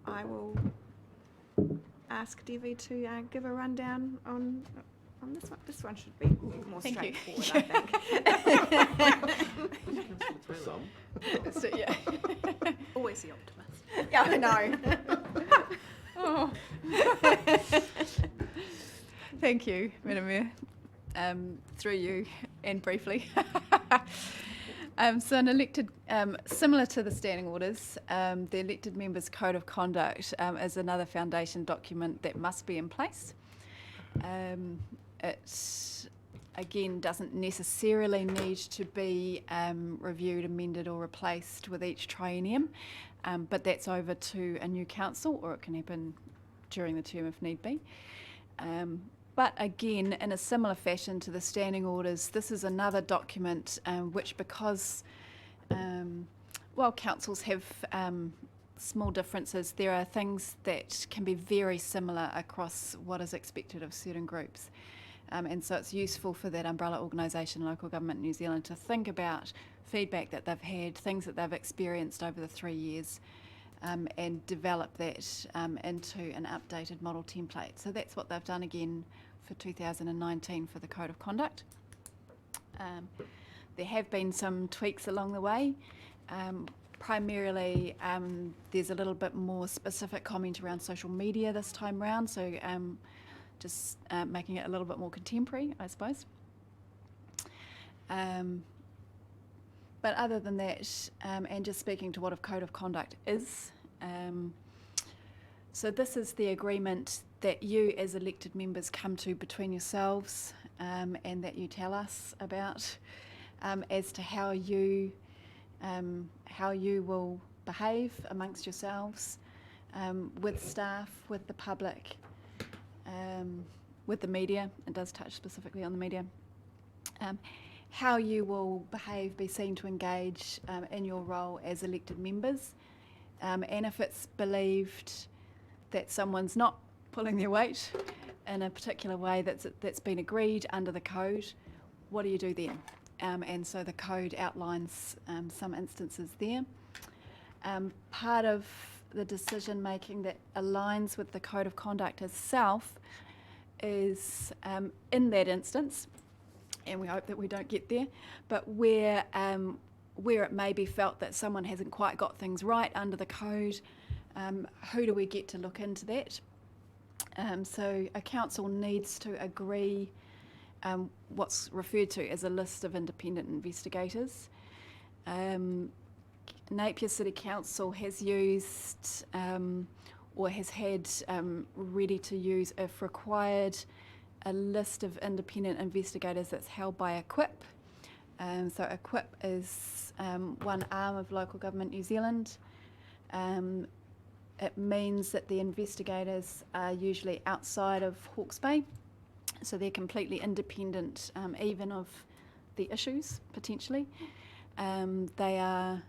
I will ask Devi to give a rundown on this one. This one should be more Thank you. straightforward, I think. Some. So, yeah. Always the optimist. Yeah, I know. Oh. Thank you, Madam Mayor. Through you and briefly. So an elected, similar to the standing orders, the elected members' code of conduct is another foundation document that must be in place. It, again, doesn't necessarily need to be reviewed, amended or replaced with each triennium, but that's over to a new council, or it can happen during the term if need be. But again, in a similar fashion to the standing orders, this is another document which, because while councils have small differences, there are things that can be very similar across what is expected of certain groups. And so it's useful for that umbrella organisation, Local Government New Zealand, to think about feedback that they've had, things that they've experienced over the 3 years, and develop that into an updated model template. So that's what they've done again for 2019 for the Code of Conduct. There have been some tweaks along the way. Primarily, there's a little bit more specific comment around social media this time round, so just making it a little bit more contemporary, I suppose. But other than that, and just speaking to what a code of conduct is, so this is the agreement that you as elected members come to between yourselves, and that you tell us about as to how you will behave amongst yourselves, with staff, with the public, with the media. It does touch specifically on the media. How you will behave, be seen to engage in your role as elected members, and if it's believed that someone's not pulling their weight in a particular way that's been agreed under the code, what do you do then? And so the code outlines some instances there. Part of the decision making that aligns with the code of conduct itself is in that instance, and we hope that we don't get there, but where it may be felt that someone hasn't quite got things right under the code, who do we get to look into that? So a council needs to agree what's referred to as a list of independent investigators. Napier City Council has used or has had ready to use, if required, a list of independent investigators that's held by Equip. So Equip is one arm of Local Government New Zealand. It means that the investigators are usually outside of Hawke's Bay, so they're completely independent even of the issues, potentially. They are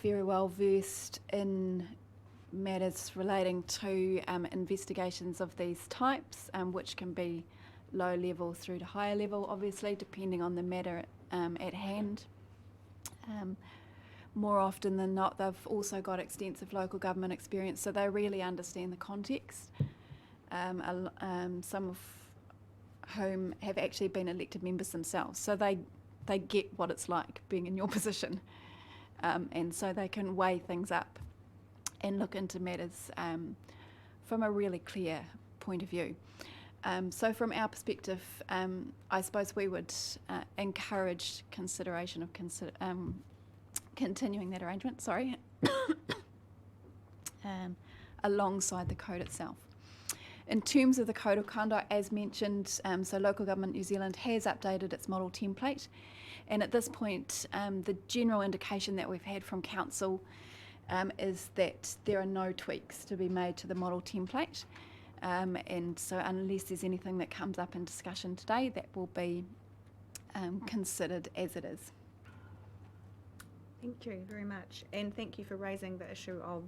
very well versed in matters relating to investigations of these types, which can be low level through to higher level, obviously, depending on the matter at hand. More often than not, they've also got extensive local government experience, so they really understand the context. Some of whom have actually been elected members themselves, so they get what it's like being in your position, and so they can weigh things up and look into matters from a really clear point of view. So from our perspective, I suppose we would encourage consideration of continuing that arrangement, alongside the code itself. In terms of the code of conduct, as mentioned, so Local Government New Zealand has updated its model template, and at this point the general indication that we've had from Council is that there are no tweaks to be made to the model template, and so unless there's anything that comes up in discussion today, that will be considered as it is. Thank you very much, and thank you for raising the issue of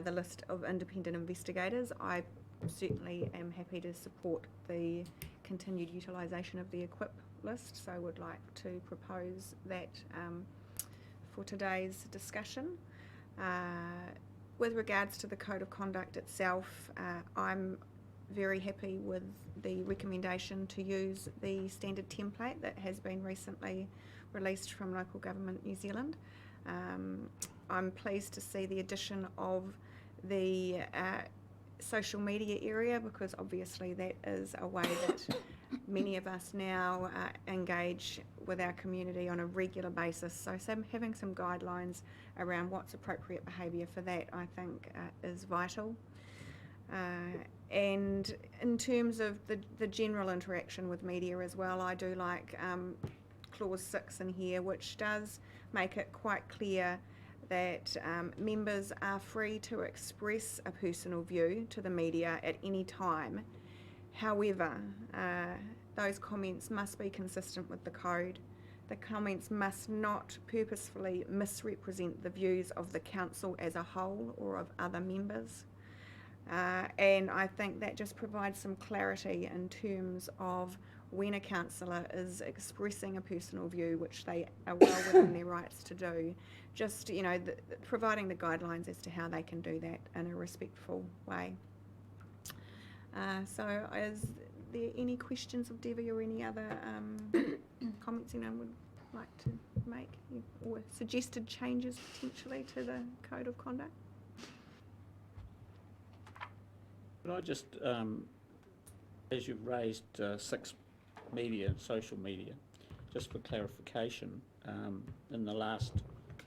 the list of independent investigators. I certainly am happy to support the continued utilisation of the Equip list, so I would like to propose that for today's discussion. with regards to the Code of Conduct itself, I'm very happy with the recommendation to use the standard template that has been recently released from Local Government New Zealand. I'm pleased to see the addition of the social media area, because obviously that is a way that many of us now engage with our community on a regular basis. So having some guidelines around what's appropriate behaviour for that, I think, is vital. And in terms of the general interaction with media as well, I do like clause 6 in here, which does make it quite clear that members are free to express a personal view to the media at any time. However, those comments must be consistent with the code. The comments must not purposefully misrepresent the views of the council as a whole or of other members. And I think that just provides some clarity in terms of when a councillor is expressing a personal view, which they are well within their rights to do, just, you know, providing the guidelines as to how they can do that in a respectful way. So is there any questions of Debbie or any other comments anyone would like to make, or suggested changes potentially to the Code of Conduct? Could I just, as you've raised 6 media, social media, just for clarification, in the last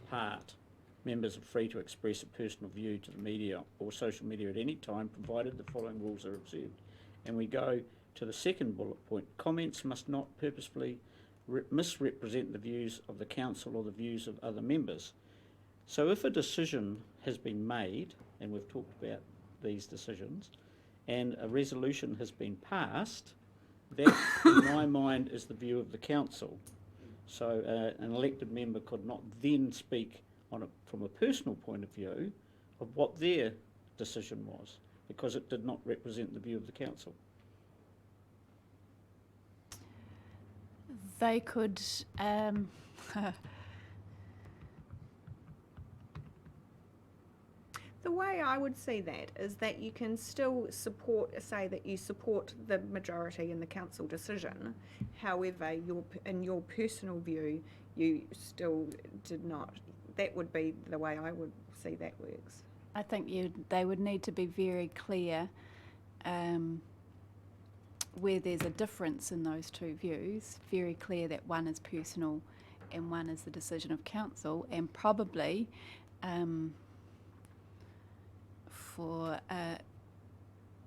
part, members are free to express a personal view to the media or social media at any time, provided the following rules are observed. And we go to the second bullet point: comments must not purposefully misrepresent the views of the council or the views of other members. So if a decision has been made, and we've talked about these decisions, and a resolution has been passed, that in my mind is the view of the council. So an elected member could not then speak from a personal point of view of what their decision was, because it did not represent the view of the council. They could The way I would see that is that you can still say that you support the majority in the council decision. However, in your personal view, you still did not. That would be the way I would see that works. I think they would need to be very clear where there's a difference in those two views, very clear that one is personal and one is the decision of council, and probably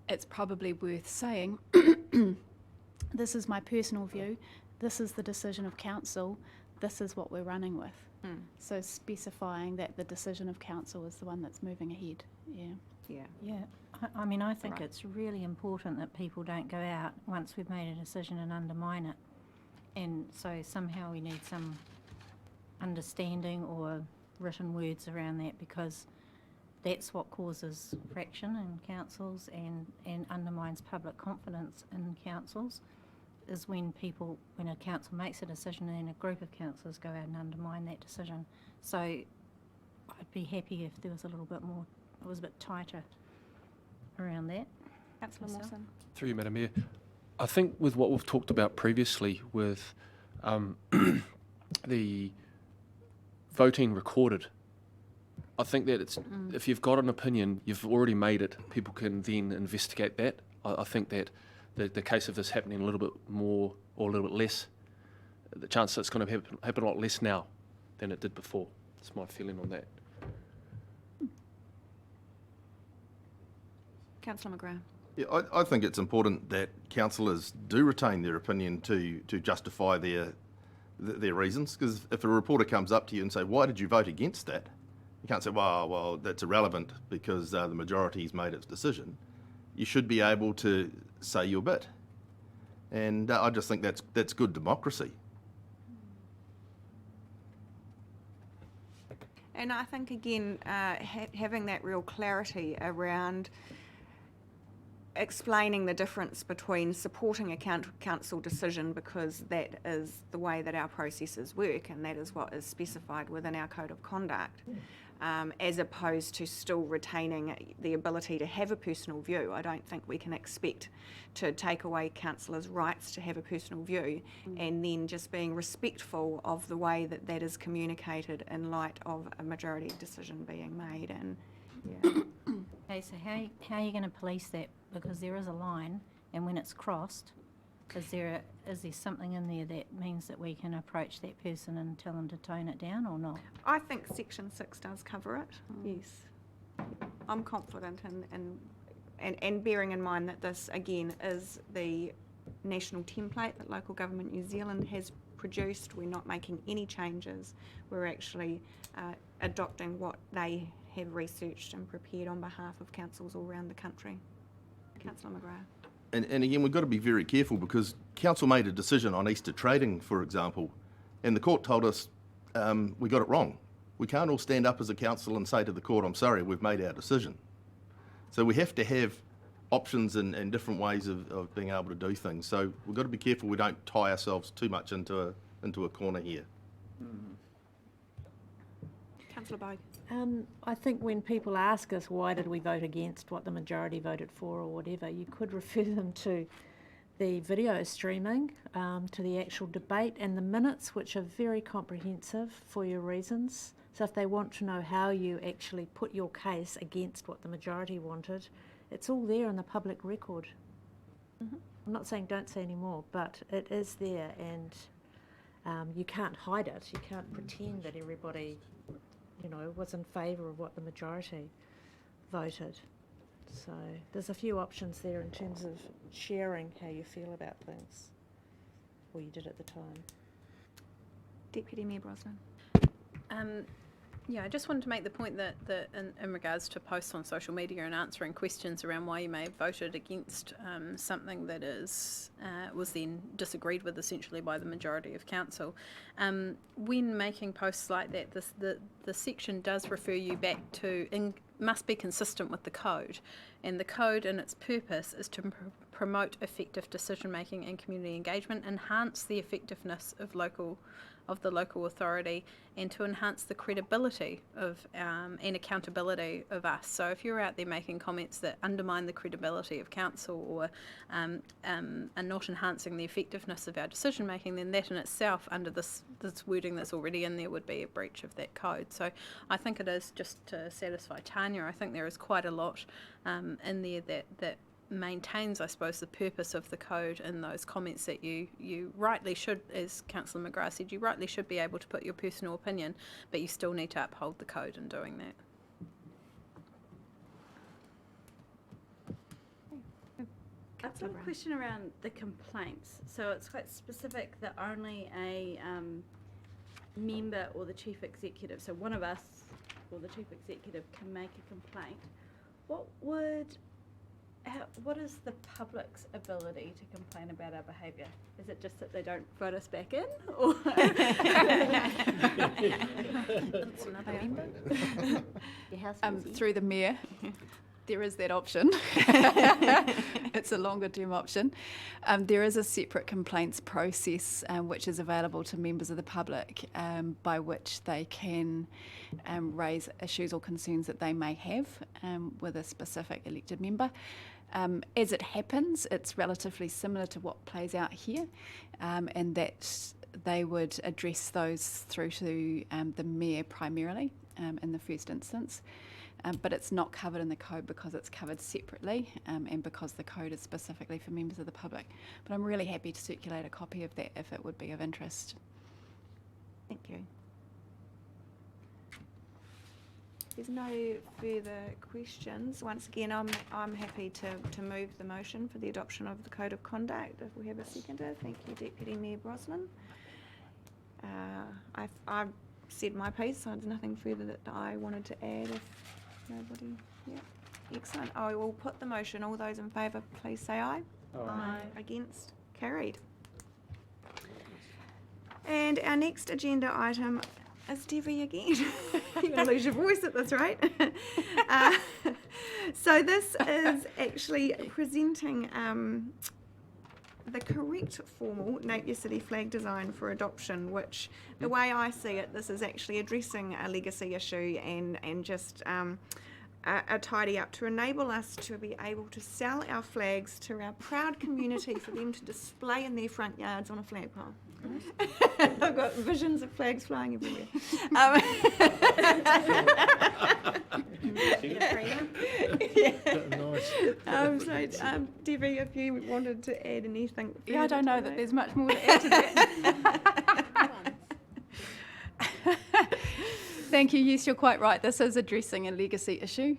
it's probably worth saying, this is my personal view, this is the decision of council, this is what we're running with. So specifying that the decision of council is the one that's moving ahead. Yeah, I mean, I think Right. it's really important that people don't go out once we've made a decision and undermine it. And so somehow we need some understanding or written words around that, because that's what causes fraction in councils and undermines public confidence in councils, is when a council makes a decision and then a group of councillors go out and undermine that decision. So I'd be happy if there was a little bit more, it was a bit tighter around that. Councillor Myself. Mawson. Through you, Madam Mayor. I think with what we've talked about previously with the voting recorded, I think that it's if you've got an opinion, you've already made it, people can then investigate that. I think that the case of this happening a little bit more or a little bit less, the chance that it's going to happen a lot less now than it did before. That's my feeling on that. Councillor McGrath. Yeah, I think it's important that councillors do retain their opinion to justify their reasons, because if a reporter comes up to you and say, why did you vote against that? You can't say, well, that's irrelevant because the majority's made its decision. You should be able to say your bit. And I just think that's good democracy. And I think, again, having that real clarity around explaining the difference between supporting a council decision, because that is the way that our processes work and that is what is specified within our Code of Conduct, as opposed to still retaining the ability to have a personal view. I don't think we can expect to take away councillors' rights to have a personal view and then just being respectful of the way that that is communicated in light of a majority decision being made. And yeah. Okay, so how are you going to police that? Because there is a line, and when it's crossed, is there something in there that means that we can approach that person and tell them to tone it down or not? I think Section 6 does cover it, yes. I'm confident and bearing in mind that this, again, is the national template that Local Government New Zealand has produced. We're not making any changes. We're actually adopting what they have researched and prepared on behalf of councils all around the country. Councillor McGrath. And again, we've got to be very careful because council made a decision on Easter trading, for example, and the court told us we got it wrong. We can't all stand up as a council and say to the court, I'm sorry, we've made our decision. So we have to have options and different ways of being able to do things. So we've got to be careful we don't tie ourselves too much into a corner here. Councillor Bogue. I think when people ask us why did we vote against what the majority voted for or whatever, you could refer them to the video streaming, to the actual debate and the minutes, which are very comprehensive for your reasons. So if they want to know how you actually put your case against what the majority wanted, it's all there in the public record. I'm not saying don't say any more, but it is there, and you can't hide it. You can't pretend that everybody was in favour of what the majority voted. So there's a few options there in terms of sharing how you feel about things, or you did at the time. Deputy Mayor Brosnan. Yeah, I just wanted to make the point that in regards to posts on social media and answering questions around why you may have voted against something that was then disagreed with essentially by the majority of council. When making posts like that, the section does refer you back to must be consistent with the code, and the code and its purpose is to promote effective decision making and community engagement, enhance the effectiveness of the local authority, and to enhance the credibility of and accountability of us. So if you're out there making comments that undermine the credibility of council or are not enhancing the effectiveness of our decision making, then that in itself, under this wording that's already in there, would be a breach of that code. So I think it is, just to satisfy Tanya, I think there is quite a lot in there that maintains, I suppose, the purpose of the code in those comments that you rightly should, as Councillor McGrath said, you rightly should be able to put your personal opinion, but you still need to uphold the code in doing that. I've got a question around the complaints. So it's quite specific that only a member or the chief executive, so one of us or the chief executive, can make a complaint. What is the public's ability to complain about our behaviour? Is it just that they don't vote us back in? Or Through the mayor, there is that option. It's a longer term option. There is a separate complaints process which is available to members of the public by which they can raise issues or concerns that they may have with a specific elected member. As it happens, it's relatively similar to what plays out here, and that they would address those through to the mayor primarily in the first instance. But it's not covered in the code because it's covered separately and because the code is specifically for members of the public. But I'm really happy to circulate a copy of that if it would be of interest. Thank you. There's no further questions. Once again, I'm happy to move the motion for the adoption of the Code of Conduct. If we have a seconder, thank you, Deputy Mayor Brosnan. I've said my piece, so there's nothing further that I wanted to add. If nobody, yeah, excellent. I will put the motion. All those in favour, please say aye. Aye. Against? Carried. And our next agenda item is Debbie again. You're going to lose your voice at this rate. So this is actually presenting the correct formal Napier City flag design for adoption, which the way I see it, this is actually addressing a legacy issue and just a tidy up to enable us to be able to sell our flags to our proud community for them to display in their front yards on a flagpole. I've got visions of flags flying everywhere. So, Debbie, if you wanted to add anything. Yeah, I don't know that there's much more to add to that. Thank you. Yes, you're quite right. This is addressing a legacy issue.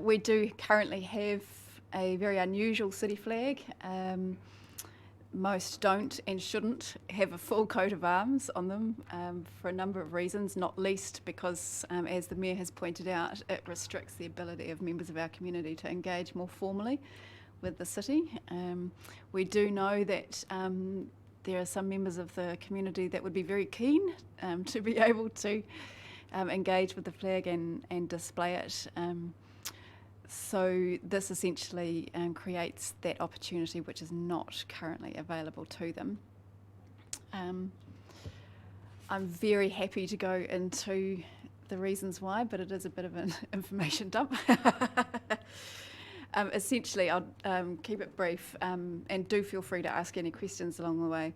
We do currently have a very unusual city flag. Most don't and shouldn't have a full coat of arms on them for a number of reasons, not least because, as the Mayor has pointed out, it restricts the ability of members of our community to engage more formally with the city. We do know that there are some members of the community that would be very keen to be able to engage with the flag and display it. So this essentially creates that opportunity which is not currently available to them. I'm very happy to go into the reasons why, but it is a bit of an information dump. Essentially, I'll keep it brief and do feel free to ask any questions along the way.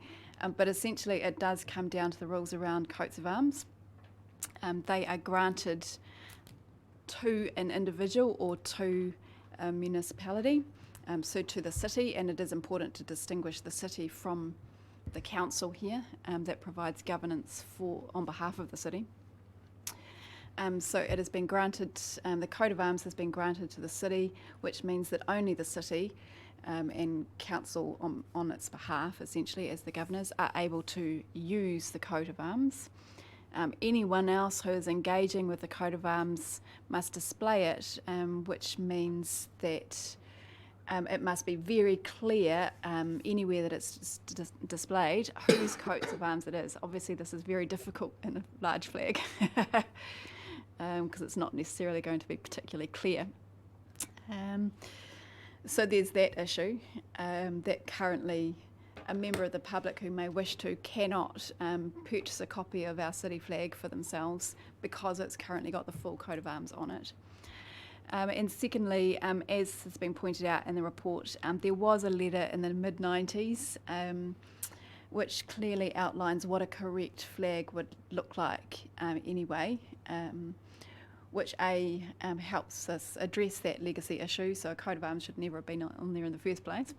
But essentially, it does come down to the rules around coats of arms. They are granted to an individual or to a municipality, so to the city, and it is important to distinguish the city from the council here that provides governance on behalf of the city. So it has been granted, the coat of arms has been granted to the city, which means that only the city and council on its behalf, essentially as the governors, are able to use the coat of arms. Anyone else who is engaging with the coat of arms must display it, which means that it must be very clear anywhere that it's displayed whose coats of arms it is. Obviously this is very difficult in a large flag because it's not necessarily going to be particularly clear. So there's that issue that currently a member of the public who may wish to cannot purchase a copy of our city flag for themselves because it's currently got the full coat of arms on it. And secondly, as has been pointed out in the report, there was a letter in the mid-90s which clearly outlines what a correct flag would look like anyway, which helps us address that legacy issue, so a coat of arms should never have been on there in the first place.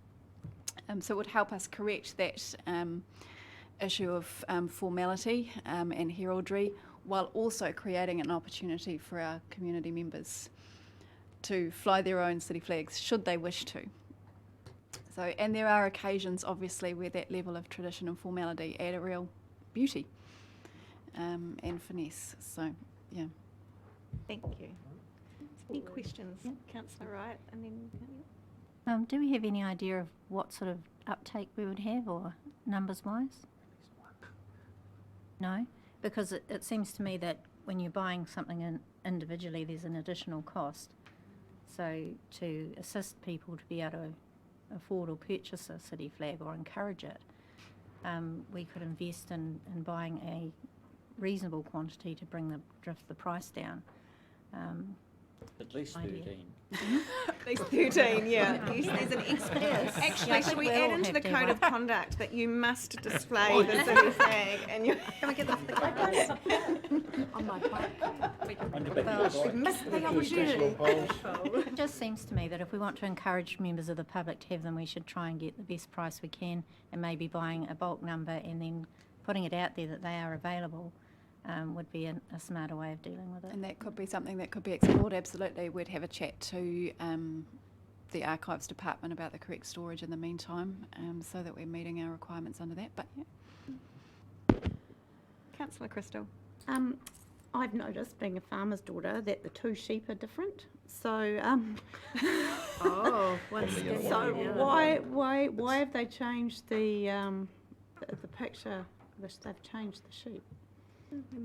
So it would help us correct that issue of formality and heraldry, while also creating an opportunity for our community members to fly their own city flags, should they wish to. So, and there are occasions, obviously, where that level of tradition and formality add a real beauty and finesse. So, yeah. Thank you. Any questions, Councillor Wright? And then. Do we have any idea of what sort of uptake we would have, or numbers-wise? No? Because it seems to me that when you're buying something individually, there's an additional cost. So to assist people to be able to afford or purchase a city flag or encourage it, we could invest in buying a reasonable quantity to drift the price down. At least 13. At least 13, yeah. There's an Actually, should we add into the code of conduct that you must display the city flag and you can we get the On my bike. missed the opportunity. It just seems to me that if we want to encourage members of the public to have them, we should try and get the best price we can, and maybe buying a bulk number and then putting it out there that they are available. Would be a smarter way of dealing with it. And that could be something that could be explored, absolutely. We'd have a chat to the Archives Department about the correct storage in the meantime, so that we're meeting our requirements under that. But yeah. Councillor Crystal. I've noticed, being a farmer's daughter, that the two sheep are different. So, Oh, so why have they changed the picture? They've changed the sheep.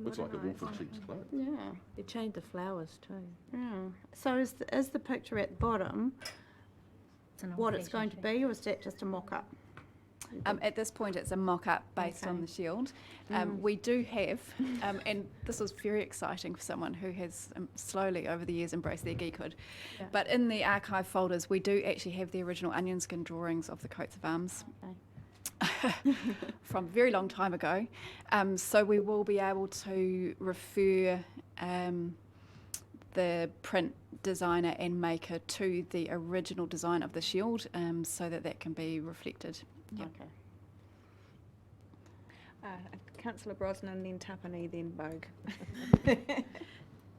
Looks like a wolf in sheep's clothes. Yeah, They changed the flowers too. yeah. So is the picture at the bottom what it's going to be, or is that just a mock-up? At this point, it's a mock-up based on Okay. the shield. We do have, and this was very exciting for someone who has slowly over the years embraced their geekhood, but in the archive folders, we do actually have the original onion skin drawings of the coats of arms. From a very long time ago. So we will be able to refer the print designer and maker to the original design of the shield, so that can be reflected. Yep. Councillor Brosnan, then Tapani, then Bogue.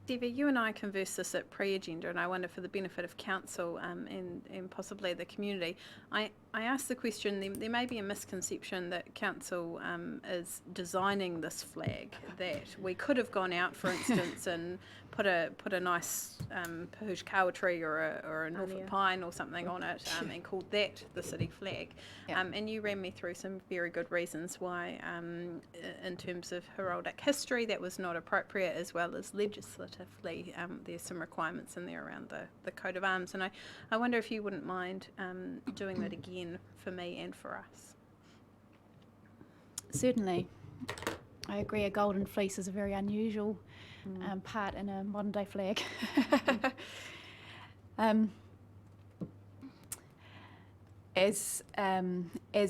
Debbie, you and I conversed this at pre-agenda, and I wonder, for the benefit of council and possibly the community, I asked the question, there may be a misconception that council is designing this flag, that we could have gone out, for instance, and put a nice Pahuj kawa tree or a Norfolk pine or something on it, and called that the city flag. Yeah. And you ran me through some very good reasons why, in terms of heraldic history, that was not appropriate, as well as legislatively. There's some requirements in there around the coat of arms, and I wonder if you wouldn't mind doing that again for me and for us. Certainly. I agree, a golden fleece is a very unusual part in a modern day flag. As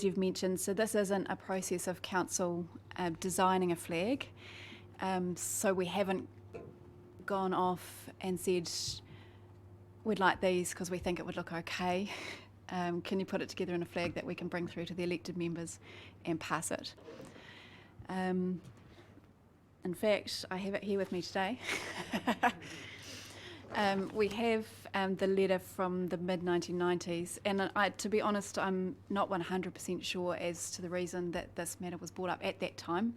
you've mentioned, so this isn't a process of council designing a flag. So we haven't gone off and said, we'd like these because we think it would look okay. Can you put it together in a flag that we can bring through to the elected members and pass it? In fact, I have it here with me today. We have the letter from the mid-1990s, and to be honest, I'm not 100% sure as to the reason that this matter was brought up at that time.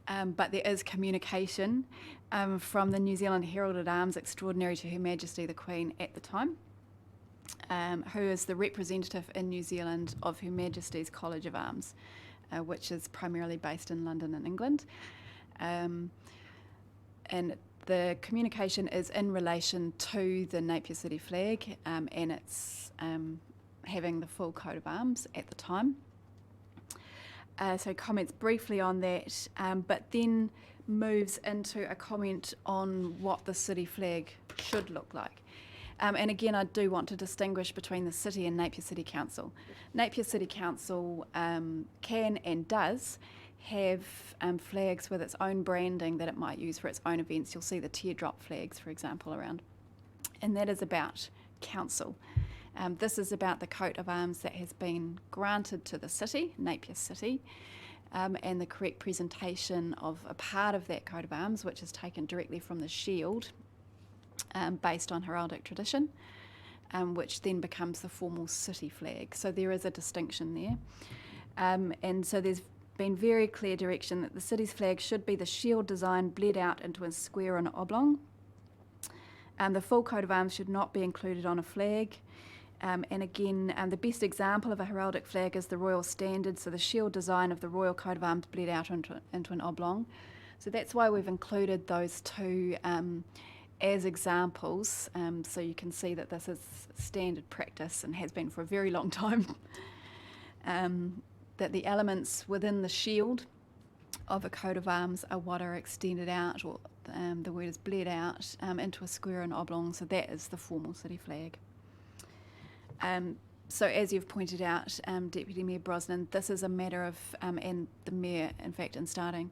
But there is communication from the New Zealand Herald at Arms Extraordinary to Her Majesty the Queen at the time, who is the representative in New Zealand of Her Majesty's College of Arms, which is primarily based in London and England. And the communication is in relation to the Napier City flag, and it's having the full coat of arms at the time. So comments briefly on that, but then moves into a comment on what the city flag should look like. And again, I do want to distinguish between the city and Napier City Council. Napier City Council can and does have flags with its own branding that it might use for its own events. You'll see the teardrop flags, for example, around. And that is about council. This is about the coat of arms that has been granted to the city, Napier City, and the correct presentation of a part of that coat of arms, which is taken directly from the shield, based on heraldic tradition, which then becomes the formal city flag. So there is a distinction there. And so there's been very clear direction that the city's flag should be the shield design bled out into a square and oblong. The full coat of arms should not be included on a flag. And again, the best example of a heraldic flag is the Royal Standard, so the shield design of the Royal coat of arms bled out into an oblong. So that's why we've included those two as examples, so you can see that this is standard practice and has been for a very long time. That the elements within the shield of a coat of arms are what are extended out, or the word is bled out, into a square and oblong, so that is the formal city flag. So as you've pointed out, Deputy Mayor Brosnan, this is a matter of, and the Mayor in fact in starting,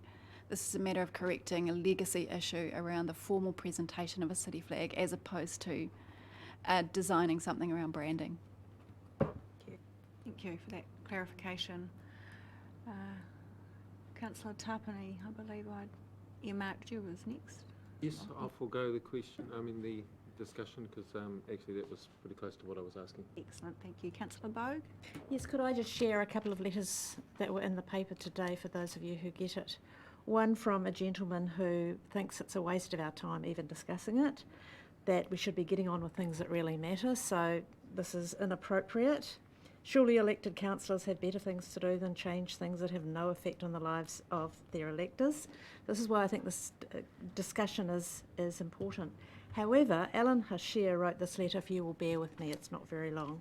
this is a matter of correcting a legacy issue around the formal presentation of a city flag as opposed to designing something around branding. Thank you for that clarification. Councillor Tapani, I believe I'd earmarked you as next. Yes, I'll forego the question, the discussion, because actually that was pretty close to what I was asking. Excellent, thank you. Councillor Bogue? Yes, could I just share a couple of letters that were in the paper today for those of you who get it? One from a gentleman who thinks it's a waste of our time even discussing it, that we should be getting on with things that really matter, so this is inappropriate. Surely elected councillors have better things to do than change things that have no effect on the lives of their electors. This is why I think this discussion is important. However, Alan Hashir wrote this letter, if you will bear with me, it's not very long.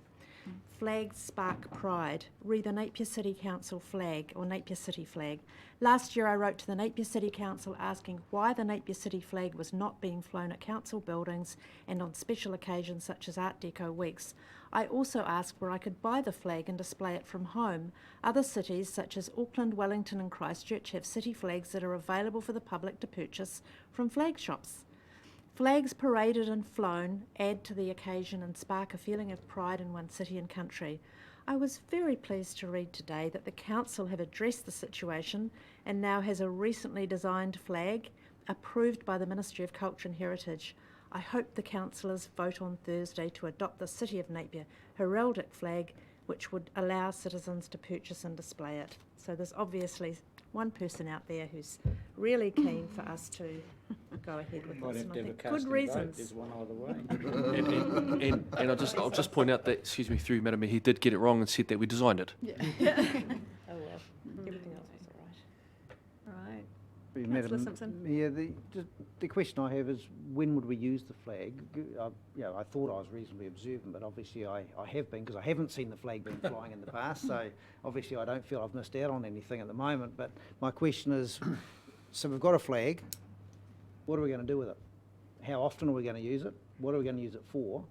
Flags spark pride. Read the Napier City Council flag, or Napier City flag. Last year I wrote to the Napier City Council asking why the Napier City flag was not being flown at council buildings and on special occasions such as Art Deco weeks. I also asked where I could buy the flag and display it from home. Other cities such as Auckland, Wellington and Christchurch have city flags that are available for the public to purchase from flag shops. Flags paraded and flown add to the occasion and spark a feeling of pride in one's city and country. I was very pleased to read today that the council have addressed the situation and now has a recently designed flag approved by the Ministry of Culture and Heritage. I hope the councillors vote on Thursday to adopt the City of Napier heraldic flag, which would allow citizens to purchase and display it. So there's obviously one person out there who's really keen for us to go ahead with Might this, have and to I have a think good casting vote. reasons. There's one either way. And I'll just point out that, excuse me, through Madam Mayor, he did get it wrong and said that we designed it. Oh well, everything else was all right. Right. Madam Councillor Simpson. Mayor, the question I have is, when would we use the flag? I thought I was reasonably observant, but obviously I have been, because I haven't seen the flag being flying in the past, so obviously I don't feel I've missed out on anything at the moment. But my question is, so we've got a flag, what are we going to do with it? How often are we going to use it? What are we going to use it for?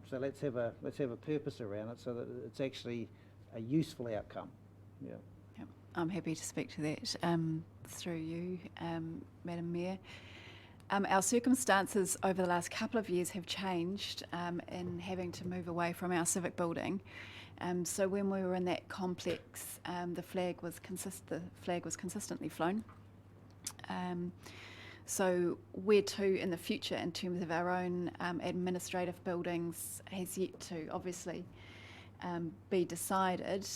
So let's have a purpose around it so that it's actually a useful outcome. Yeah. I'm happy to speak to that through you, Madam Mayor. Our circumstances over the last couple of years have changed in having to move away from our civic building. So when we were in that complex, the flag was consistently flown. So where to in the future in terms of our own administrative buildings has yet to obviously be decided.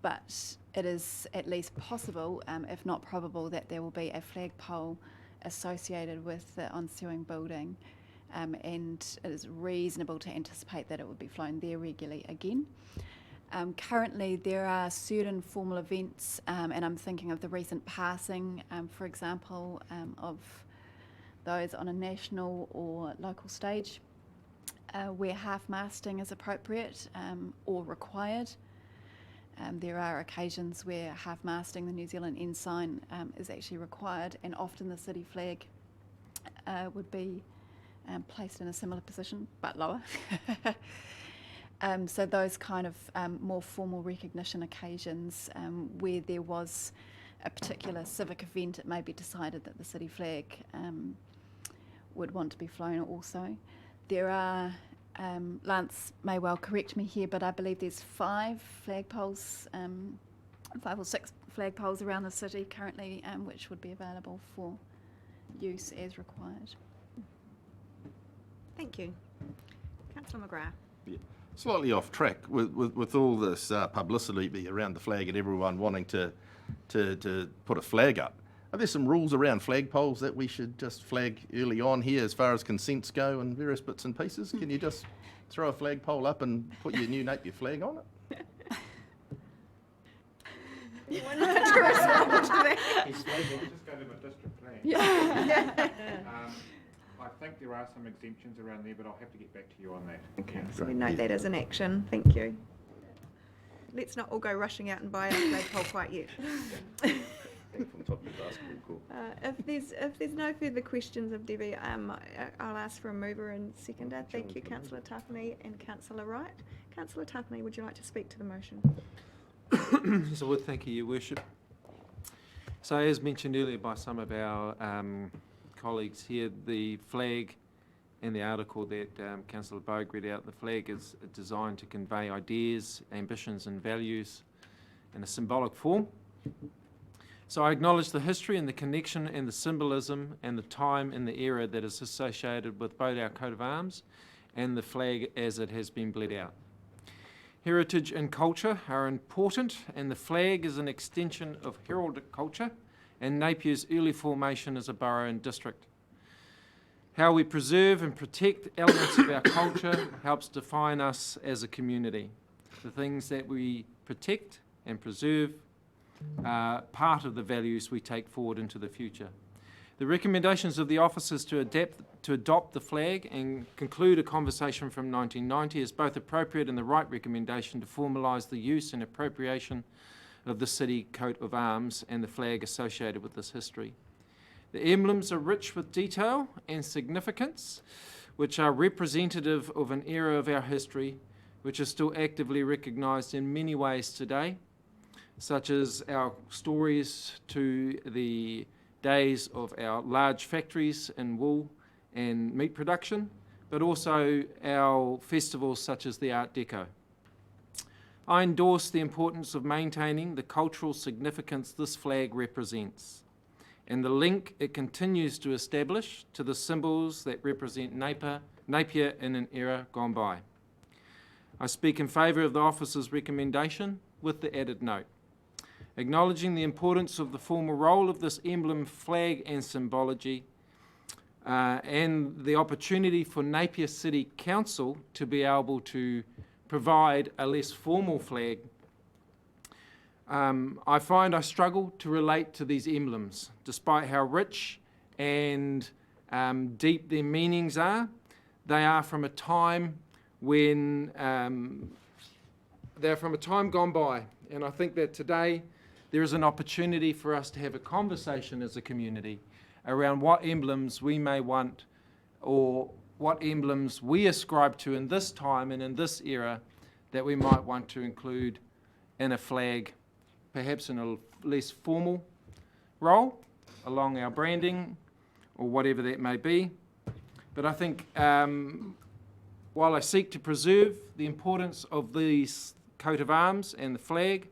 But it is at least possible, if not probable, that there will be a flagpole associated with the ensuing building, and it is reasonable to anticipate that it would be flown there regularly again. Currently there are certain formal events, and I'm thinking of the recent passing, for example, of those on a national or local stage, where half-masting is appropriate or required. There are occasions where half-masting the New Zealand ensign is actually required, and often the city flag would be placed in a similar position, but lower. So those kind of more formal recognition occasions where there was a particular civic event, it may be decided that the city flag would want to be flown also. There are Lance may well correct me here, but I believe there's 5 flagpoles, 5 or 6 flagpoles around the city currently, which would be available for use as required. Thank you. Councillor McGrath. Slightly off track with all this publicity around the flag and everyone wanting to put a flag up. Are there some rules around flagpoles that we should just flag early on here as far as consents go and various bits and pieces? Can you just throw a flagpole up and put your new Napier flag on it? You wanted to respond to that? Just go to the district plan. I think there are some exemptions around there, but I'll have to get back to you on that. Okay, so we note that as an action. Thank you. Let's not all go rushing out and buy a flagpole quite yet. From top of the basketball court. If there's no further questions of Debbie, I'll ask for a mover and seconder. Thank you, Councillor Tafney and Councillor Wright. Councillor Tafney, would you like to speak to the motion? Yes, I would. Thank you, Your Worship. So as mentioned earlier by some of our colleagues here, the flag and the article that Councillor Bogue read out, the flag is designed to convey ideas, ambitions and values in a symbolic form. So I acknowledge the history and the connection and the symbolism and the time and the era that is associated with both our coat of arms and the flag as it has been bled out. Heritage and culture are important, and the flag is an extension of heraldic culture and Napier's early formation as a borough and district. How we preserve and protect elements of our culture helps define us as a community. The things that we protect and preserve are part of the values we take forward into the future. The recommendations of the officers to adopt the flag and conclude a conversation from 1990 is both appropriate and the right recommendation to formalise the use and appropriation of the city coat of arms and the flag associated with this history. The emblems are rich with detail and significance, which are representative of an era of our history which is still actively recognised in many ways today, such as our stories to the days of our large factories in wool and meat production, but also our festivals such as the Art Deco. I endorse the importance of maintaining the cultural significance this flag represents and the link it continues to establish to the symbols that represent Napier in an era gone by. I speak in favour of the officer's recommendation with the added note. Acknowledging the importance of the formal role of this emblem, flag and symbology, and the opportunity for Napier City Council to be able to provide a less formal flag, I find I struggle to relate to these emblems, despite how rich and deep their meanings are. They are from a time when they're from a time gone by, and I think that today there is an opportunity for us to have a conversation as a community around what emblems we may want or what emblems we ascribe to in this time and in this era that we might want to include in a flag, perhaps in a less formal role along our branding or whatever that may be. But I think while I seek to preserve the importance of these coat of arms and the flag,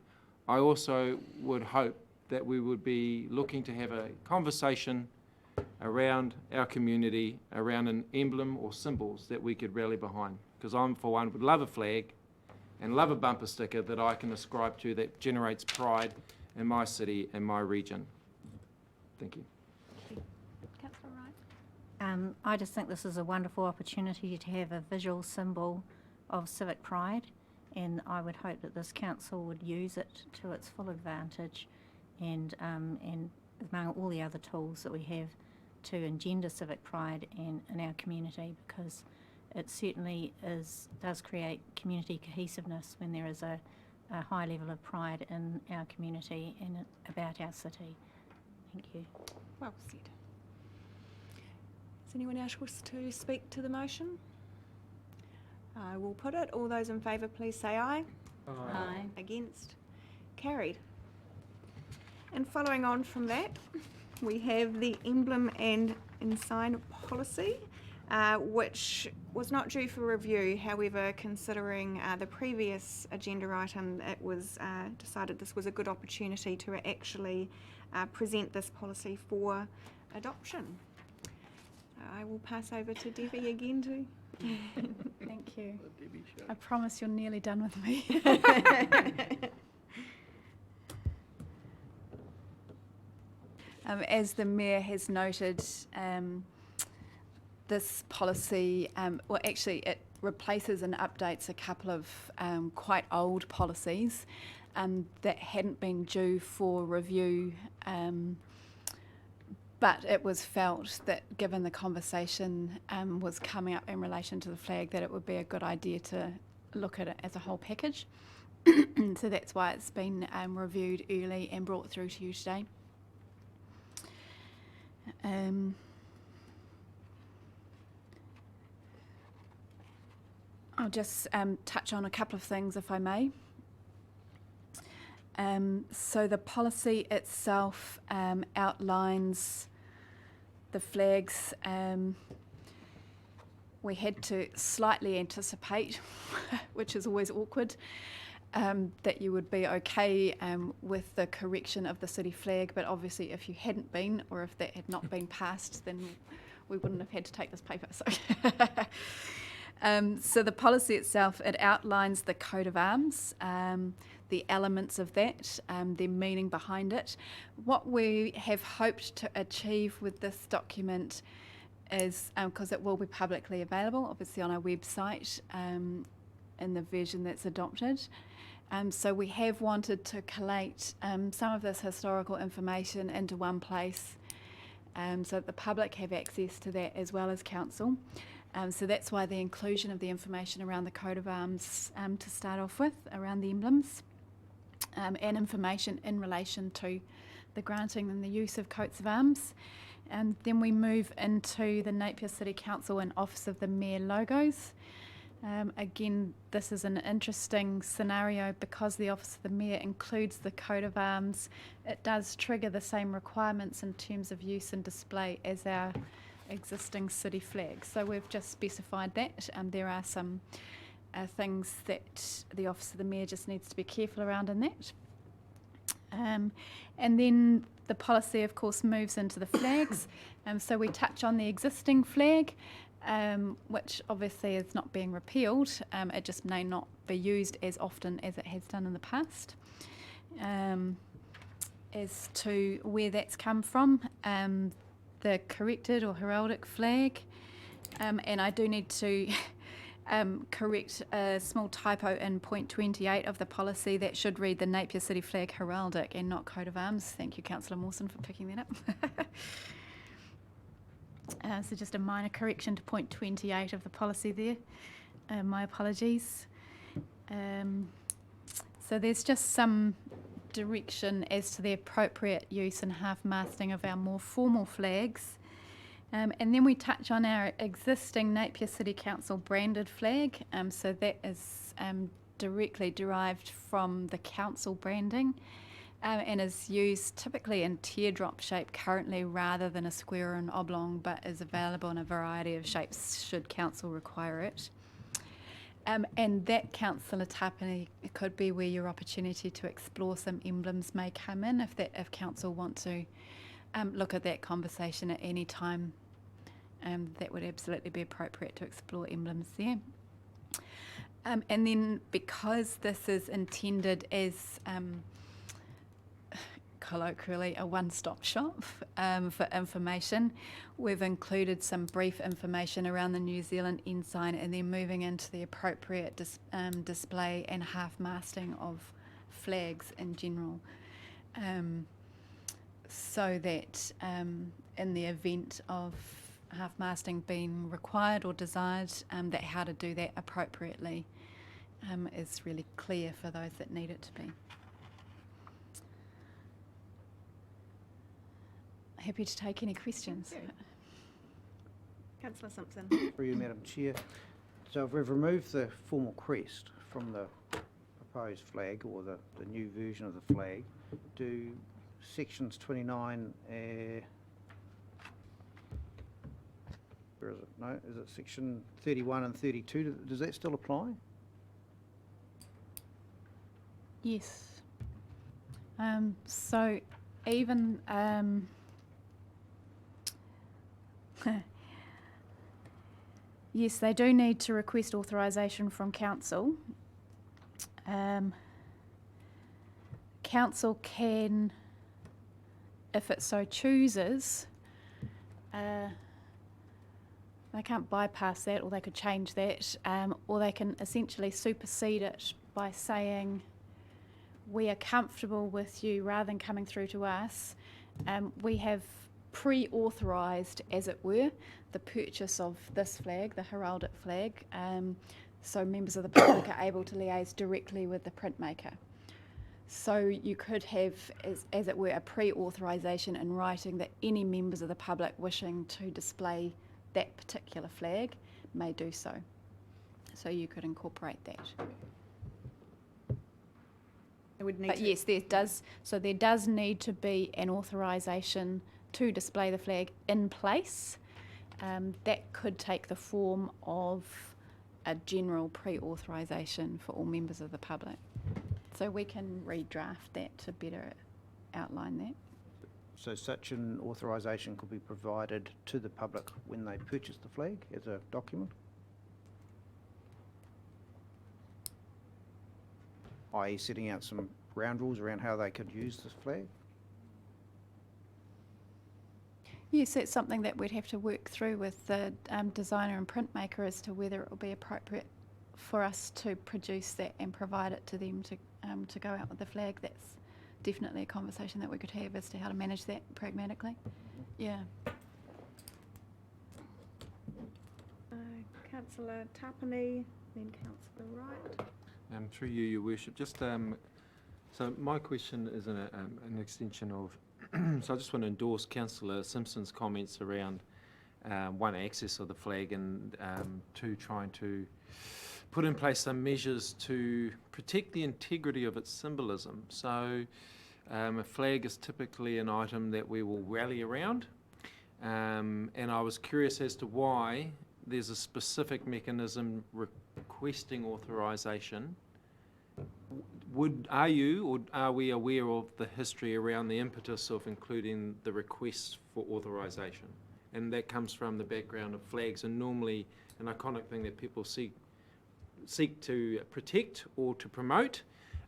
I also would hope that we would be looking to have a conversation around our community, around an emblem or symbols that we could rally behind. Because I'm, for one, would love a flag and love a bumper sticker that I can ascribe to that generates pride in my city and my region. Thank you. Councillor Wright. I just think this is a wonderful opportunity to have a visual symbol of civic pride, and I would hope that this council would use it to its full advantage and among all the other tools that we have to engender civic pride in our community, because it certainly does create community cohesiveness when there is a high level of pride in our community and about our city. Thank you. Well said. Does anyone else wish to speak to the motion? I will put it. All those in favour, please say aye. Aye. Against? Carried. And following on from that, we have the emblem and ensign policy, which was not due for review. However, considering the previous agenda item, it was decided this was a good opportunity to actually present this policy for adoption. I will pass over to Debbie again to... Thank you. I promise you're nearly done with me. As the Mayor has noted, this policy, well actually it replaces and updates a couple of quite old policies that hadn't been due for review, but it was felt that given the conversation was coming up in relation to the flag, that it would be a good idea to look at it as a whole package. So that's why it's been reviewed early and brought through to you today. I'll just touch on a couple of things, if I may. So the policy itself outlines the flags. We had to slightly anticipate, which is always awkward, that you would be okay with the correction of the city flag, but obviously if you hadn't been, or if that had not been passed, then we wouldn't have had to take this paper. So the policy itself, it outlines the coat of arms, the elements of that, the meaning behind it. What we have hoped to achieve with this document is, because it will be publicly available, obviously on our website, in the version that's adopted. So we have wanted to collate some of this historical information into one place so that the public have access to that as well as council. So that's why the inclusion of the information around the coat of arms to start off with, around the emblems, and information in relation to the granting and the use of coats of arms. And then we move into the Napier City Council and Office of the Mayor logos. Again, this is an interesting scenario because the Office of the Mayor includes the coat of arms. It does trigger the same requirements in terms of use and display as our existing city flag. So we've just specified that. There are some things that the Office of the Mayor just needs to be careful around in that. And then the policy, of course, moves into the flags. So we touch on the existing flag, which obviously is not being repealed. It just may not be used as often as it has done in the past. As to where that's come from, the corrected or heraldic flag, and I do need to correct a small typo in point 28 of the policy. That should read the Napier City flag heraldic and not coat of arms. Thank you, Councillor Mawson, for picking that up. So just a minor correction to point 28 of the policy there. My apologies. So there's just some direction as to the appropriate use and half-masting of our more formal flags. And then we touch on our existing Napier City Council branded flag. So that is directly derived from the council branding and is used typically in teardrop shape currently rather than a square or an oblong, but is available in a variety of shapes should council require it. And that, Councillor Tapani, could be where your opportunity to explore some emblems may come in if council want to look at that conversation at any time. That would absolutely be appropriate to explore emblems there. And then because this is intended as colloquially a one-stop shop for information, we've included some brief information around the New Zealand ensign and then moving into the appropriate display and half-masting of flags in general. So that in the event of half-masting being required or desired, that how to do that appropriately is really clear for those that need it to be. Happy to take any questions. Councillor Simpson. Through you, Madam Chair. So if we've removed the formal crest from the proposed flag or the new version of the flag, do sections 29, where is it? No, is it section 31 and 32? Does that still apply? Yes. So even yes, they do need to request authorisation from council. Council can, if it so chooses, they can't bypass that, or they could change that, or they can essentially supersede it by saying, we are comfortable with you, rather than coming through to us, we have pre-authorised, as it were, the purchase of this flag, the heraldic flag, so members of the public are able to liaise directly with the printmaker. So you could have, as it were, a pre-authorisation in writing that any members of the public wishing to display that particular flag may do so. So you could incorporate that. But yes, there does need to be an authorisation to display the flag in place. That could take the form of a general pre-authorisation for all members of the public. So we can redraft that to better outline that. So such an authorisation could be provided to the public when they purchase the flag as a document? i.e. setting out some ground rules around how they could use this flag? Yes, that's something that we'd have to work through with the designer and printmaker as to whether it will be appropriate for us to produce that and provide it to them to go out with the flag, that's definitely a conversation that we could have as to how to manage that pragmatically. Yeah. Councillor Tapani, then Councillor Wright. Through you, Your Worship, just so my question is an extension of, so I just want to endorse Councillor Simpson's comments around one, access of the flag, and two, trying to put in place some measures to protect the integrity of its symbolism. So a flag is typically an item that we will rally around, and I was curious as to why there's a specific mechanism requesting authorisation. Are you or are we aware of the history around the impetus of including the request for authorisation? And that comes from the background of flags, and normally an iconic thing that people seek to protect or to promote.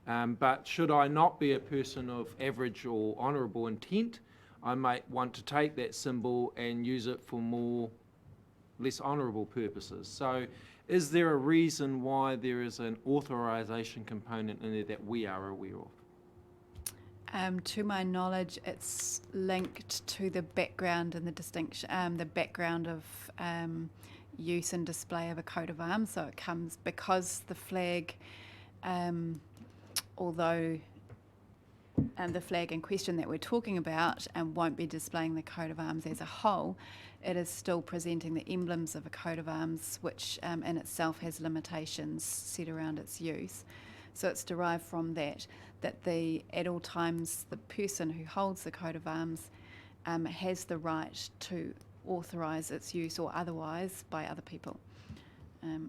But should I not be a person of average or honourable intent, I might want to take that symbol and use it for less honourable purposes. So is there a reason why there is an authorisation component in there that we are aware of? To my knowledge, it's linked to the background and the distinction, the background of use and display of a coat of arms. So it comes because the flag, although the flag in question that we're talking about won't be displaying the coat of arms as a whole, it is still presenting the emblems of a coat of arms, which in itself has limitations set around its use. So it's derived from that at all times the person who holds the coat of arms has the right to authorise its use or otherwise by other people.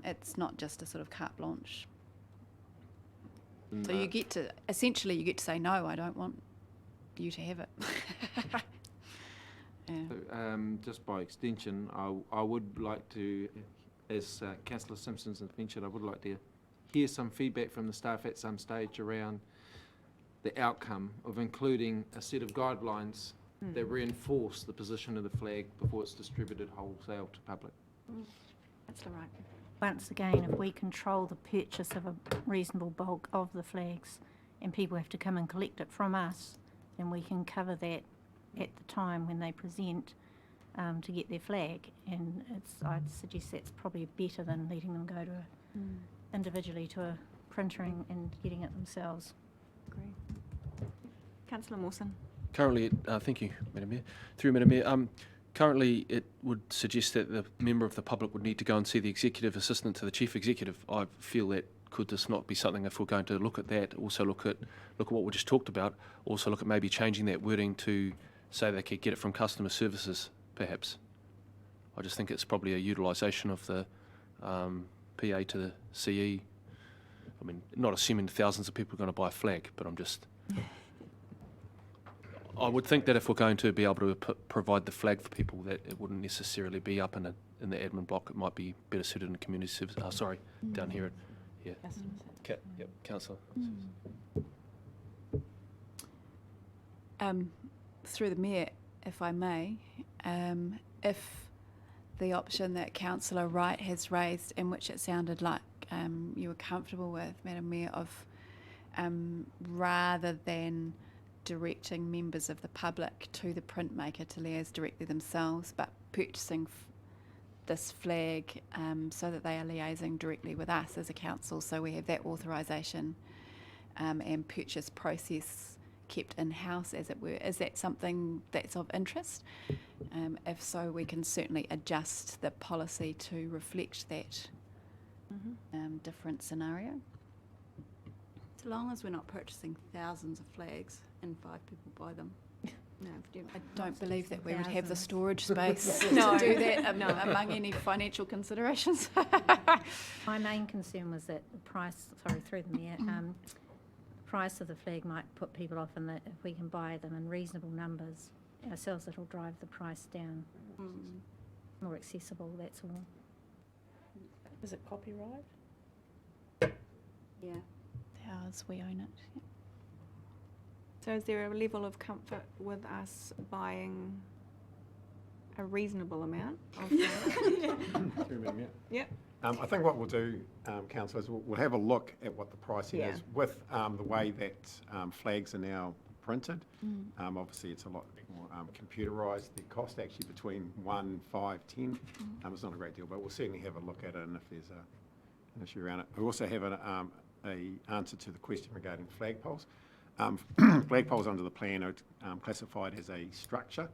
It's not just a sort of carte blanche. So you get to say, no, I don't want you to have it. Yeah. So, just by extension, I would like to, as Councillor Simpson has mentioned, I would like to hear some feedback from the staff at some stage around the outcome of including a set of guidelines that reinforce the position of the flag before it's distributed wholesale to public. That's the right. Once again, if we control the purchase of a reasonable bulk of the flags and people have to come and collect it from us, then we can cover that at the time when they present to get their flag. And I'd suggest that's probably better than letting them go to individually to a printer and getting it themselves. Agree. Councillor Mawson. Currently, thank you, Madam Mayor. Through Madam Mayor, currently it would suggest that the member of the public would need to go and see the executive assistant to the chief executive. I feel that could this not be something, if we're going to look at that, also look at what we just talked about, also look at maybe changing that wording to say they could get it from customer services, perhaps. I just think it's probably a utilisation of the PA to the CE. I mean, not assuming thousands of people are going to buy a flag, but I'm just... I would think that if we're going to be able to provide the flag for people, that it wouldn't necessarily be up in the admin block. It might be better suited in community service. Down here. Yeah. Yep, Councillor. Through the Mayor, if I may, if the option that Councillor Wright has raised, in which it sounded like you were comfortable with, Madam Mayor, of rather than directing members of the public to the printmaker to liaise directly themselves, but purchasing this flag so that they are liaising directly with us as a council, so we have that authorisation and purchase process kept in-house, as it were. Is that something that's of interest? If so, we can certainly adjust the policy to reflect that different scenario. So long as we're not purchasing thousands of flags and 5 people buy them. No, I don't believe that we would have the Thousands. storage space to No. do that among any financial considerations. My main concern was that the price, through the Mayor, the price of the flag might put people off, and that if we can buy them in reasonable numbers ourselves, it'll drive the price down. More accessible, that's all. Is it copyright? Yeah. Ours, we own it. Yeah. So is there a level of comfort with us buying a reasonable amount of flags? Premier. Yep. I think what we'll do, councillors, we'll have a look at what the pricing Yeah. is with the way that flags are now printed. Obviously, it's a lot more computerised. The cost actually between 1, 5, 10 is not a great deal, but we'll certainly have a look at it, and if there's an issue around it. We also have a answer to the question regarding flagpoles. Flagpoles under the plan are classified as a structure,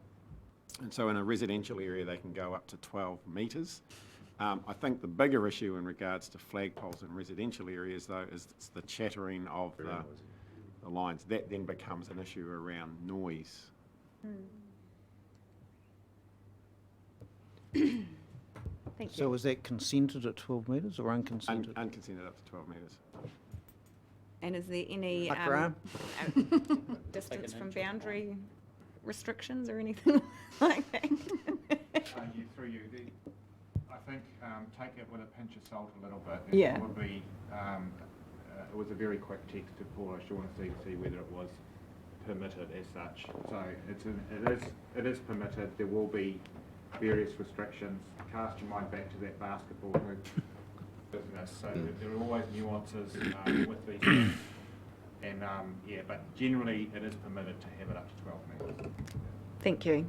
and so in a residential area they can go up to 12 metres. I think the bigger issue in regards to flagpoles in residential areas, though, is it's the chattering of the lines. That then becomes an issue around noise. Thank you. So is that consented at 12 metres or unconsented? Unconsented up to 12 metres. And is there any Up your arm? distance from boundary restrictions or anything like that? Through you, I think take it with a pinch of salt a little bit. Yeah. Probably, it was a very quick text to Paul O'Shaughnessy to see whether it was permitted as such. So it is permitted. There will be various restrictions. Cast your mind back to that basketball hoop business. So there are always nuances with these things. And but generally it is permitted to have it up to 12 metres. Thank you.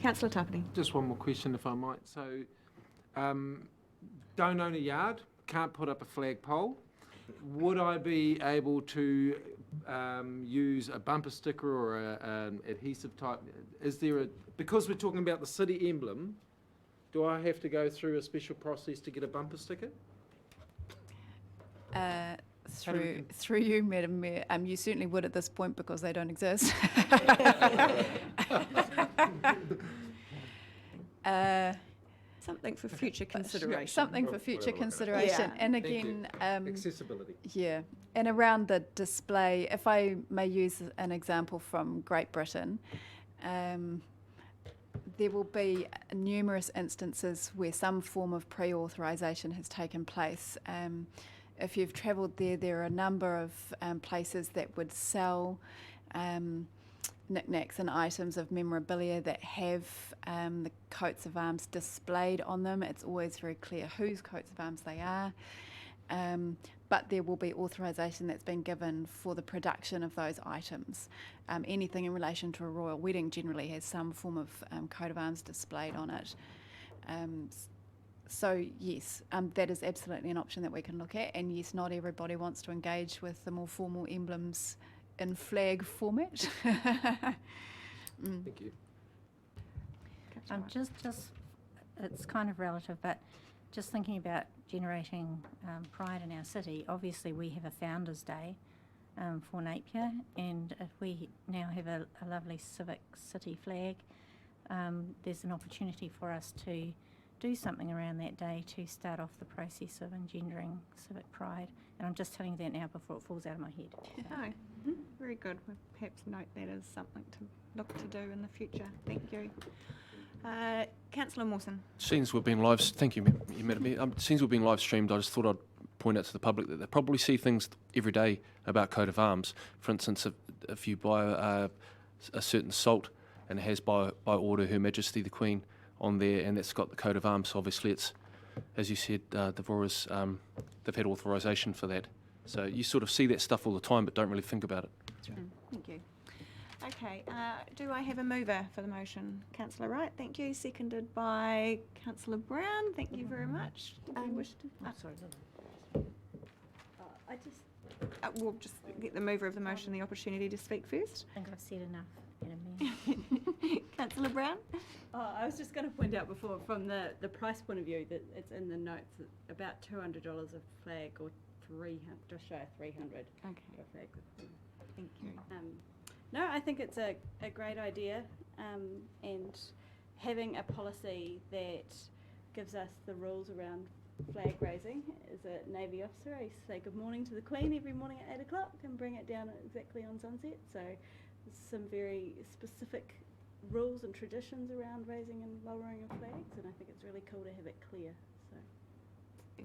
Councillor Tapani. Just one more question, if I might. So, don't own a yard, can't put up a flagpole. Would I be able to use a bumper sticker or an adhesive type? Is there because we're talking about the city emblem, do I have to go through a special process to get a bumper sticker? Through you, Madam Mayor, you certainly would at this point because they don't exist. Something for future consideration. Something for future consideration. Yeah. And Thank again, Accessibility. yeah, and around the display, if I may use an example from Great Britain, there will be numerous instances where some form of pre-authorisation has taken place. If you've travelled there, there are a number of places that would sell knickknacks and items of memorabilia that have the coats of arms displayed on them. It's always very clear whose coats of arms they are. But there will be authorisation that's been given for the production of those items. Anything in relation to a royal wedding generally has some form of coat of arms displayed on it. So yes, that is absolutely an option that we can look at. And yes, not everybody wants to engage with the more formal emblems in flag format. Thank you. Just, it's kind of relative, but just thinking about generating pride in our city, obviously we have a Founders Day for Napier, and if we now have a lovely civic city flag, there's an opportunity for us to do something around that day to start off the process of engendering civic pride. And I'm just telling you that now before it falls out of my head. No, very good. We'll perhaps note that as something to look to do in the future. Thank you. Councillor Mawson. Since we've been thank you, Madam Mayor. Since we've been live streamed, I just thought I'd point out to the public that they probably see things every day about coat of arms. For instance, if you buy a certain salt and it has by order Her Majesty the Queen on there, and that's got the coat of arms. Obviously, it's, as you said, they've had authorisation for that. So you sort of see that stuff all the time, but don't really think about it. Thank you. Okay, do I have a mover for the motion? Councillor Wright, thank you. Seconded by Councillor Brown. Thank you very much. Did you wish to? Sorry. I just We'll just get the mover of the motion the opportunity to speak first. I think I've said enough, Madam Mayor. Councillor Brown. I was just going to point out before, from the price point of view, that it's in the notes that about $200 a flag, or 300, just shy of 300 Okay, for a flag. thank you. No, I think it's a great idea, and having a policy that gives us the rules around flag raising. As a Navy officer, I used to say good morning to the Queen every morning at 8 o'clock and bring it down exactly on sunset. So there's some very specific rules and traditions around raising and lowering of flags, and I think it's really cool to have it clear. So.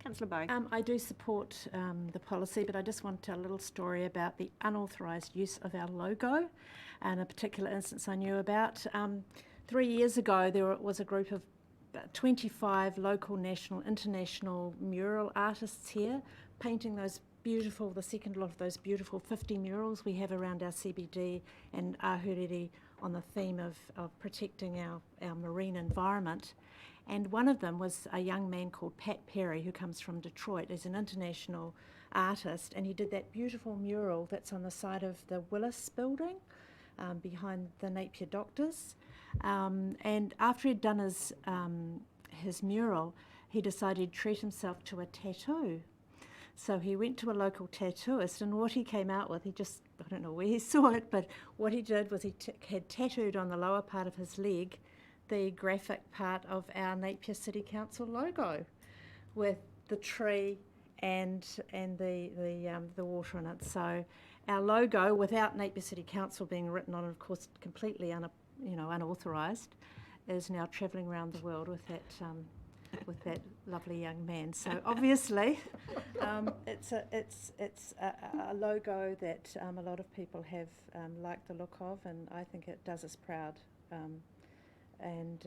Councillor Bowe. I do support the policy, but I just want to tell a little story about the unauthorised use of our logo, and a particular instance I knew about. 3 years ago, there was a group of about 25 local, national, international mural artists here, painting those beautiful, the second lot of those beautiful 50 murals we have around our CBD and Ahuriri on the theme of protecting our marine environment. And one of them was a young man called Pat Perry, who comes from Detroit, is an international artist, and he did that beautiful mural that's on the side of the Willis building behind the Napier doctors. And after he'd done his mural, he decided he'd treat himself to a tattoo. So he went to a local tattooist, and what he came out with, I don't know where he saw it, but what he did was he had tattooed on the lower part of his leg the graphic part of our Napier City Council logo, with the tree and the water in it. So our logo, without Napier City Council being written on, of course, completely unauthorised, is now travelling around the world with that lovely young man. So obviously, it's a logo that a lot of people have liked the look of, and I think it does us proud. And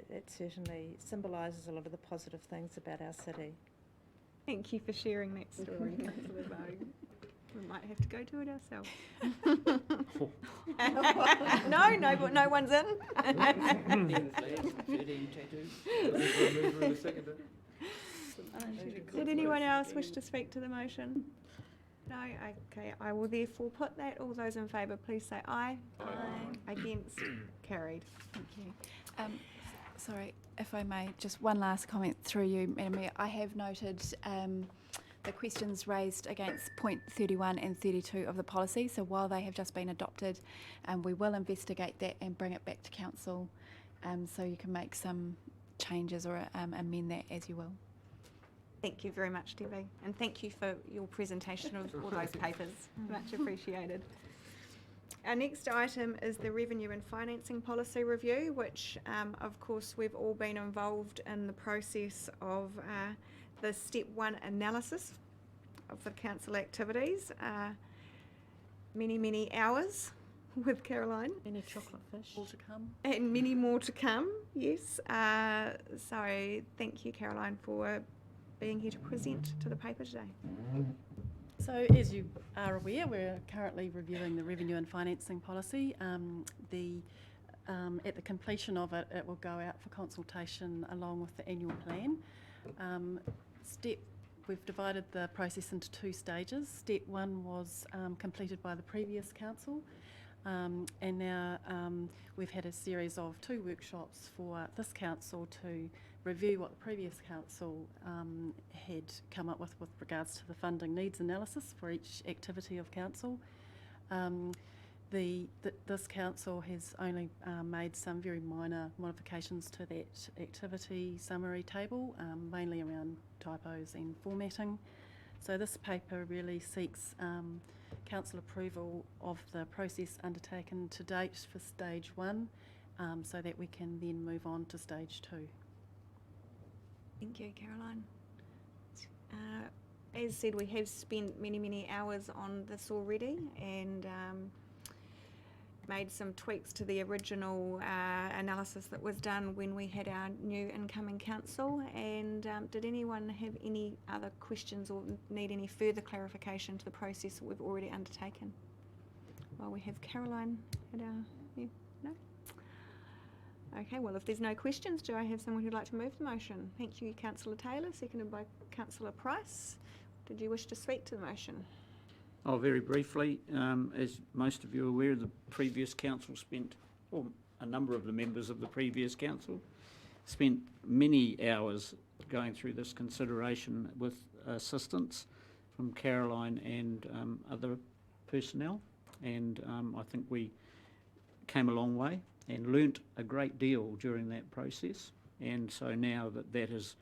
it certainly symbolises a lot of the positive things about our city. Thank you for sharing that story, Councillor Bogue. We might have to go to it ourselves. No one's in. Did anyone else wish to speak to the motion? No? Okay, I will therefore put that. All those in favour, please say aye. Aye. Against? Carried. Thank you. Sorry, if I may, just one last comment through you, Madam Mayor. I have noted the questions raised against point 31 and 32 of the policy. So while they have just been adopted, we will investigate that and bring it back to Council, so you can make some changes or amend that as you will. Thank you very much, Debbie, and thank you for your presentation of all those papers. Much appreciated. Our next item is the Revenue and Financing Policy Review, which of course we've all been involved in the process of the Step 1 analysis of the council activities. Many hours with Caroline. Any chocolate fish? All to come. And many more to come, yes. So thank you, Caroline, for being here to present to the paper today. So as you are aware, we're currently reviewing the Revenue and Financing Policy. At the completion of it, it will go out for consultation along with the annual plan. We've divided the process into two stages. Step 1 was completed by the previous council, and now we've had a series of 2 workshops for this council to review what the previous council had come up with regards to the funding needs analysis for each activity of council. This council has only made some very minor modifications to that activity summary table, mainly around typos and formatting. So this paper really seeks council approval of the process undertaken to date for stage 1, so that we can then move on to stage 2. Thank you, Caroline. As said, we have spent many hours on this already, and made some tweaks to the original analysis that was done when we had our new incoming council. And did anyone have any other questions or need any further clarification to the process that we've already undertaken? Well, we have Caroline at our... Yeah, no? Okay, well, if there's no questions, do I have someone who'd like to move the motion? Thank you, Councillor Taylor, seconded by Councillor Price. Did you wish to speak to the motion? Oh, very briefly, as most of you are aware, the previous council spent, or a number of the members of the previous council, spent many hours going through this consideration with assistance from Caroline and other personnel, and I think we came a long way and learnt a great deal during that process. And so now that has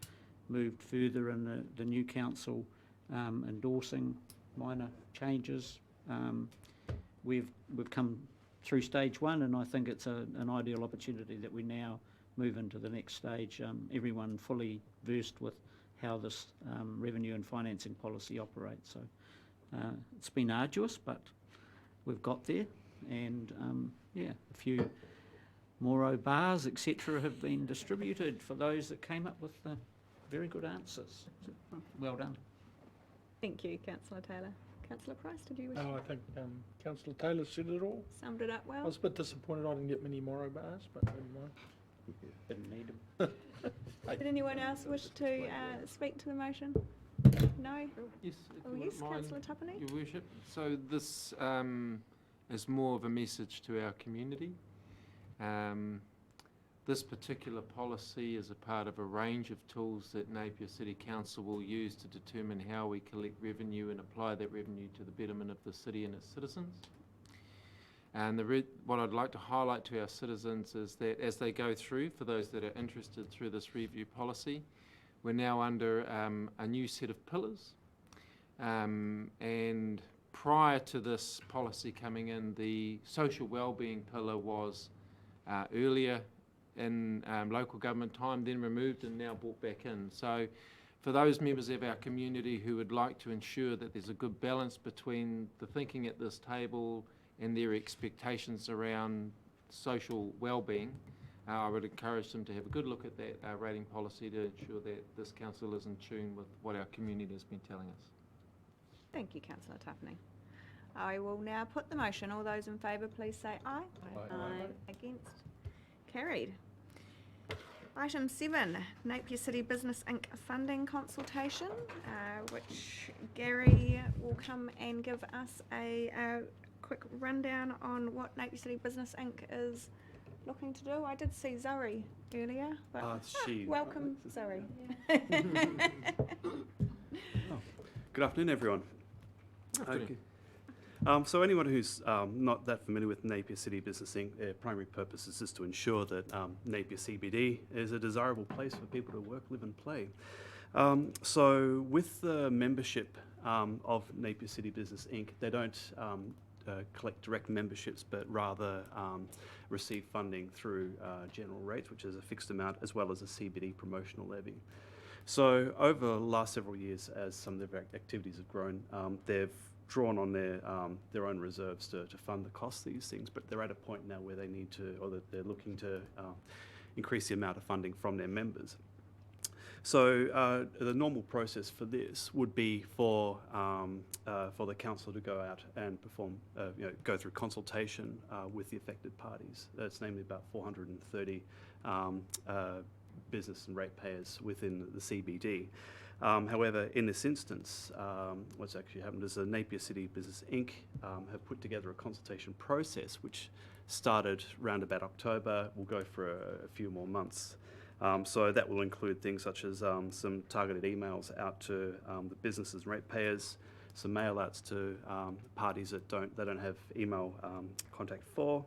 moved further in the new council endorsing minor changes, we've come through stage 1, and I think it's an ideal opportunity that we now move into the next stage, everyone fully versed with how this revenue and financing policy operates. So it's been arduous, but we've got there, and yeah, a few Moro bars, etc. have been distributed for those that came up with the very good answers. Well done. Thank you, Councillor Taylor. Councillor Price, did you wish Oh, I think Councillor Taylor said it all. summed it up I well? was a bit disappointed I didn't get many Moro bars, but never mind. Didn't need them. Did anyone else wish to speak to the motion? No? Yes, if Oh, you yes, wouldn't mind, Councillor Tapani? Your Worship. So this is more of a message to our community. This particular policy is a part of a range of tools that Napier City Council will use to determine how we collect revenue and apply that revenue to the betterment of the city and its citizens. And what I'd like to highlight to our citizens is that as they go through, for those that are interested through this review policy, we're now under a new set of pillars. And prior to this policy coming in, the social wellbeing pillar was earlier in local government time, then removed and now brought back in. So for those members of our community who would like to ensure that there's a good balance between the thinking at this table and their expectations around social wellbeing, I would encourage them to have a good look at that rating policy to ensure that this council is in tune with what our community has been telling us. Thank you, Councillor Tapani. I will now put the motion. All those in favour, please say aye. Aye. Against? Carried. Item 7, Napier City Business Inc. funding consultation, which Gary will come and give us a quick rundown on what Napier City Business Inc. is looking to do. I did see Zoe earlier, but welcome, Zoe. Good afternoon, everyone. Afternoon. So anyone who's not that familiar with Napier City Business Inc., their primary purpose is just to ensure that Napier CBD is a desirable place for people to work, live and play. So with the membership of Napier City Business Inc., they don't collect direct memberships, but rather receive funding through general rates, which is a fixed amount, as well as a CBD promotional levy. So over the last several years, as some of their activities have grown, they've drawn on their own reserves to fund the cost of these things, but they're at a point now where they need to, or that they're looking to increase the amount of funding from their members. So the normal process for this would be for the council to go out and perform, go through consultation with the affected parties. That's namely about 430 business and ratepayers within the CBD. However, in this instance, what's actually happened is the Napier City Business Inc. Have put together a consultation process which started around about October, will go for a few more months. So that will include things such as some targeted emails out to the businesses and ratepayers, some mail outs to parties that they don't have email contact for,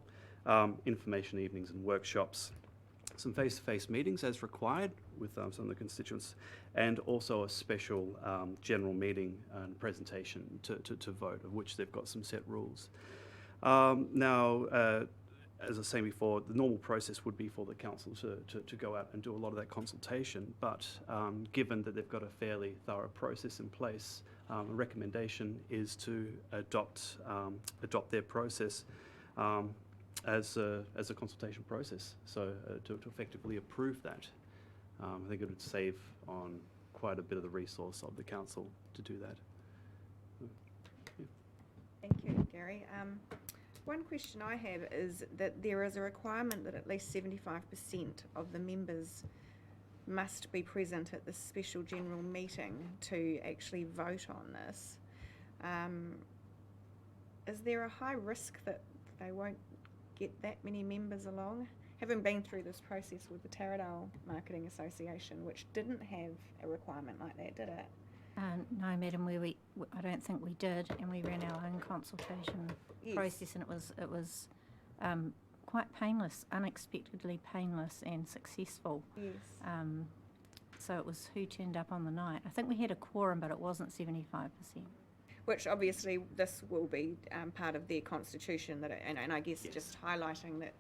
information evenings and workshops, some face-to-face meetings as required with some of the constituents, and also a special general meeting and presentation to vote, of which they've got some set rules. Now, as I was saying before, the normal process would be for the council to go out and do a lot of that consultation, but given that they've got a fairly thorough process in place, the recommendation is to adopt their process as a consultation process, so to effectively approve that. I think it would save on quite a bit of the resource of the council to do that. Thank you, Gary. One question I have is that there is a requirement that at least 75% of the members must be present at the special general meeting to actually vote on this. Is there a high risk that they won't get that many members along? Having been through this process with the Taradale Marketing Association, which didn't have a requirement like that, did it? No, madam, I don't think we did, and we ran our own consultation process, and it was quite painless, unexpectedly painless and successful. Yes. So it was who turned up on the night. I think we had a quorum, but it wasn't 75%. Which obviously this will be part of their constitution, and I guess Yes. just highlighting that,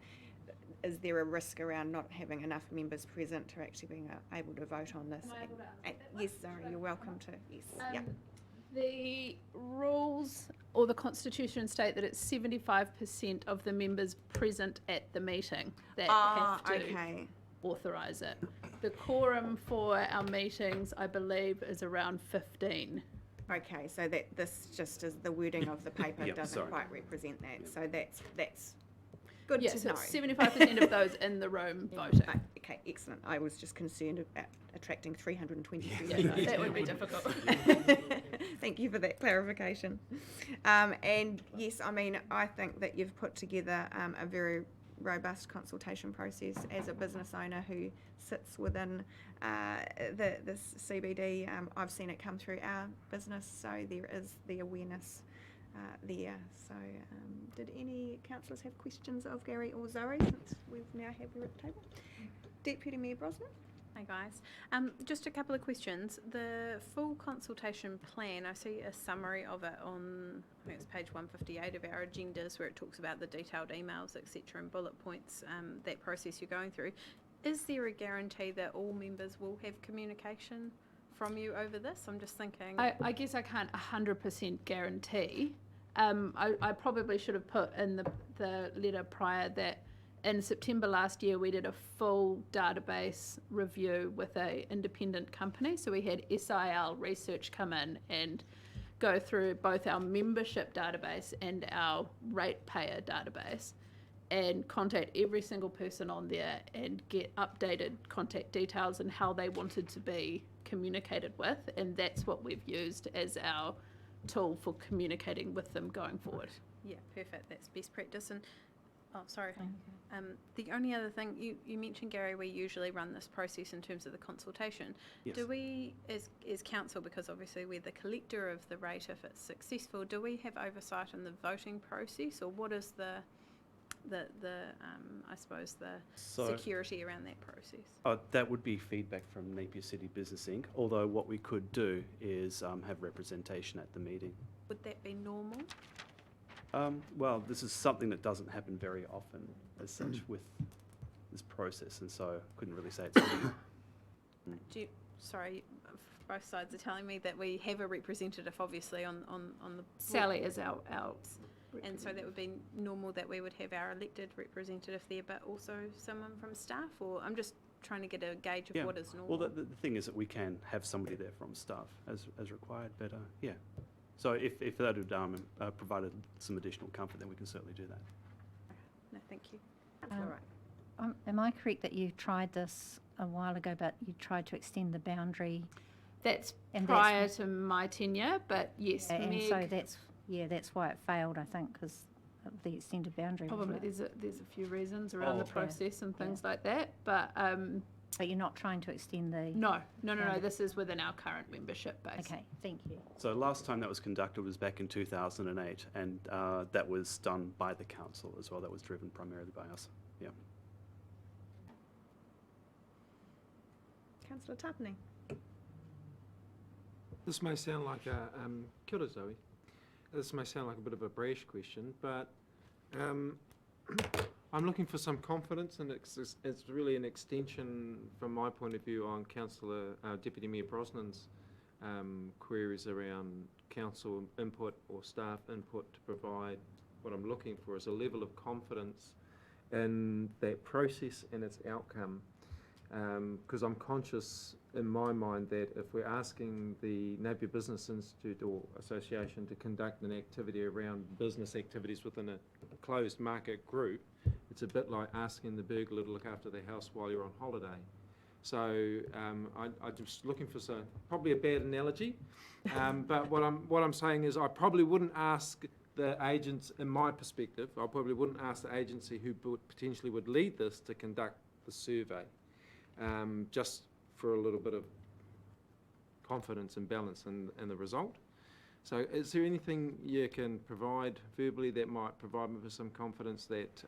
is there a risk around not having enough members present to actually being able to vote on this? Am I able to answer that one? Yes, sorry, you're welcome to. Yes. Yep. The rules or the constitution state that it's 75% of the members present at the meeting that have to okay. authorise it. The quorum for our meetings, I believe, is around 15. Okay, so that this just is the wording of the paper Yep, doesn't sorry. quite represent that. So that's good Yeah, to so know. it's 75% of those in the room voting. Okay, excellent. I was just concerned about attracting 320 Yeah, no, that would be difficult. Thank you for that clarification. And yes, I mean, I think that you've put together a very robust consultation process as a business owner who sits within this CBD. I've seen it come through our business, so there is the awareness there. So did any councillors have questions of Gary or Zoe, since we've now have you at the table? Deputy Mayor Brosnan? Hi guys. Just a couple of questions. The full consultation plan, I see a summary of it on, I think it's page 158 of our agendas, where it talks about the detailed emails, etc., and bullet points, that process you're going through. Is there a guarantee that all members will have communication from you over this? I'm just thinking. I guess I can't 100% guarantee. I probably should have put in the letter prior that in September last year, we did a full database review with an independent company. So we had SIL Research come in and go through both our membership database and our ratepayer database and contact every single person on there and get updated contact details and how they wanted to be communicated with. And that's what we've used as our tool for communicating with them going forward. Yeah, perfect. That's best practice. And oh, sorry. The only other thing, you mentioned, Gary, we usually run this process in terms of the consultation. Yes. Do we, as council, because obviously we're the collector of the rate if it's successful, do we have oversight in the voting process, or what is the I suppose the security around that process? That would be feedback from Napier City Business Inc. Although what we could do is have representation at the meeting. Would that be normal? Well, this is something that doesn't happen very often as such with this process, and so I couldn't really say it's Sorry, both sides are telling me that we have a representative, obviously, on the... Sally is our and so that would be normal that we would have our elected representative there, but also someone from staff, or I'm just trying to get a gauge of what is normal. Well, the thing is that we can have somebody there from staff as required, but yeah. So if that would provided some additional comfort, then we can certainly do that. No, thank you. That's all right. Am I correct that you tried this a while ago, but you tried to extend the boundary? That's and prior to my tenure, but yes, and Meg, so that's why it failed, I think, because of the extended boundary. probably wasn't it? there's a few reasons around the Yeah. process and things like that, but But you're not trying to extend the... no, boundary. this is within our current membership base. Okay, thank you. So last time that was conducted was back in 2008, and that was done by the council as well. That was driven primarily by us. Yeah. Councillor Tapney. This may sound like a, kia ora, Zoe. This may sound like a bit of a brash question, but I'm looking for some confidence, and it's really an extension from my point of view on Deputy Mayor Brosnan's queries around council input or staff input to provide. What I'm looking for is a level of confidence in that process and its outcome. Because I'm conscious in my mind that if we're asking the Napier Business Institute or Association to conduct an activity around business activities within a closed market group, it's a bit like asking the burglar to look after their house while you're on holiday. So I'm just looking for probably a bad analogy, but what I'm saying is I probably wouldn't ask the agents, in my perspective, I probably wouldn't ask the agency who potentially would lead this to conduct the survey. Just for a little bit of confidence and balance in the result. So is there anything you can provide verbally that might provide me with some confidence that,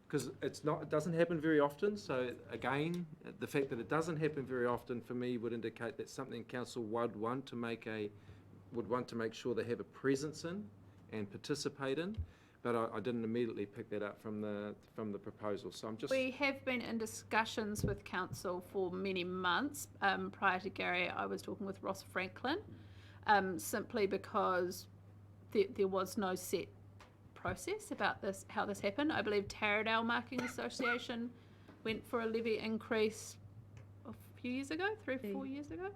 because it doesn't happen very often, so again, the fact that it doesn't happen very often for me would indicate that something council would want to make sure they have a presence in and participate in. But I didn't immediately pick that up from the proposal. So I'm just... We have been in discussions with council for many months. Prior to Gary, I was talking with Ross Franklin simply because there was no set process about this, how this happened. I believe Taradale Marketing Association went for a levy increase a few years ago, 3 or 4 years ago,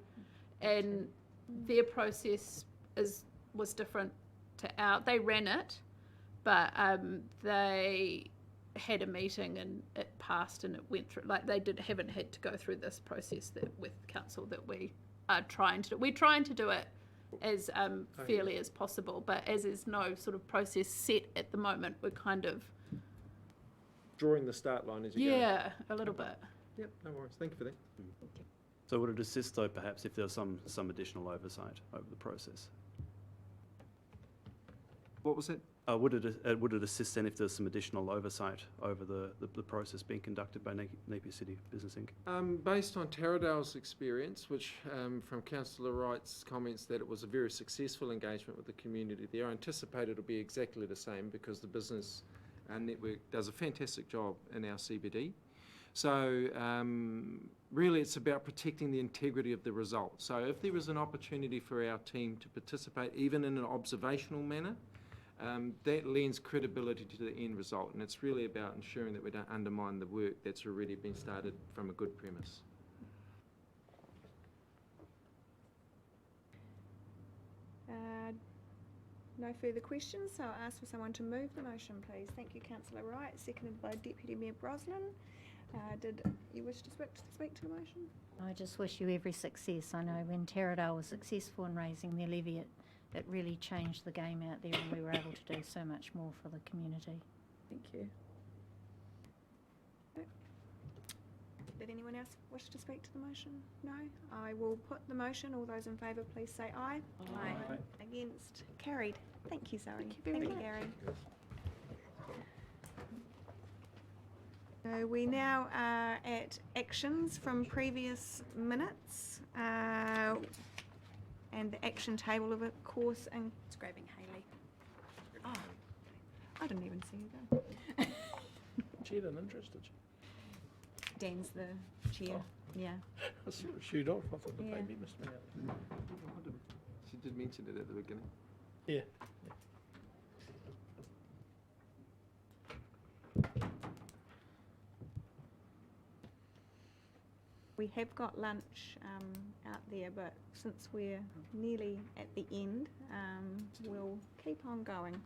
and their process was different to our. They ran it, but they had a meeting and it passed and it went through. Like haven't had to go through this process with council that we are trying to do. We're trying to do it as fairly as possible, but as there's no sort of process set at the moment, we're kind of Drawing the start line as you go. yeah, a little bit. Yep, no worries. Thank you for that. So would it assist, though, perhaps if there was some additional oversight over the process? What was that? Would it assist then if there's some additional oversight over the process being conducted by Napier City Business Inc? Based on Taradale's experience, which from Councillor Wright's comments that it was a very successful engagement with the community there, I anticipate it'll be exactly the same because the business network does a fantastic job in our CBD. So really it's about protecting the integrity of the result. So if there is an opportunity for our team to participate even in an observational manner, that lends credibility to the end result, and it's really about ensuring that we don't undermine the work that's already been started from a good premise. No further questions, so I'll ask for someone to move the motion, please. Thank you, Councillor Wright, seconded by Deputy Mayor Brosnan. Did you wish to speak to the motion? I just wish you every success. I know when Taradale was successful in raising their levy, it really changed the game out there and we were able to do so much more for the community. Thank you. Did anyone else wish to speak to the motion? No? I will put the motion. All those in favour, please say aye. Aye. Against? Carried. Thank you, Zoe. Thank you very much. Gary. So we now are at actions from previous minutes. And the action table of a course and Describing Hayley. oh, I didn't even see you go. She had an interest, did she? Dan's the chair. Yeah. I sort of shooed off. I thought the Yeah. baby missed me out. She did mention it at the beginning. Yeah. We have got lunch out there, but since we're nearly at the end, we'll keep on going.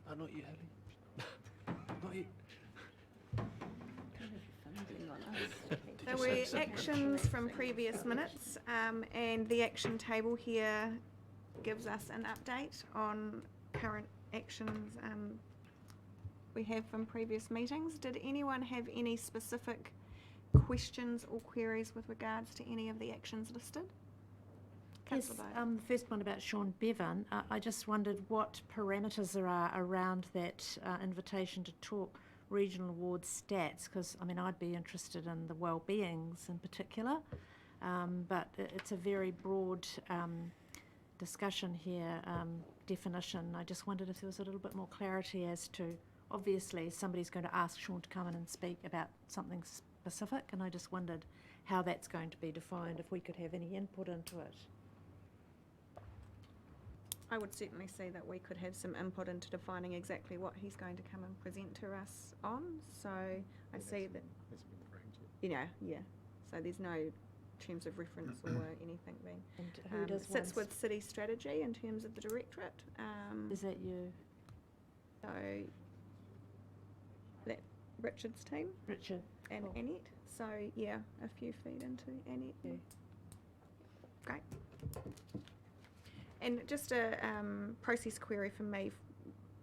Oh, not you, Haley. Not you. So we're actions from previous minutes, and the action table here gives us an update on current actions we have from previous meetings. Did anyone have any specific questions or queries with regards to any of the actions listed? Yes, Councillor Bowden. the first one about Sean Bevan, I just wondered what parameters there are around that invitation to talk regional awards stats, because I mean I'd be interested in the well-beings in particular, but it's a very broad discussion here, definition. I just wondered if there was a little bit more clarity as to, obviously somebody's going to ask Sean to come in and speak about something specific, and I just wondered how that's going to be defined, if we could have any input into it. I would certainly see that we could have some input into defining exactly what he's going to come and present to us on. So I see that, you know, yeah. So there's no terms of reference or anything being. And who does sits one's- with city strategy in terms of the directorate. Is that you, So that Richard's team Richard? and Cool. Annette. So yeah, a few feed into Annette. Yeah. Great. And just a process query from me.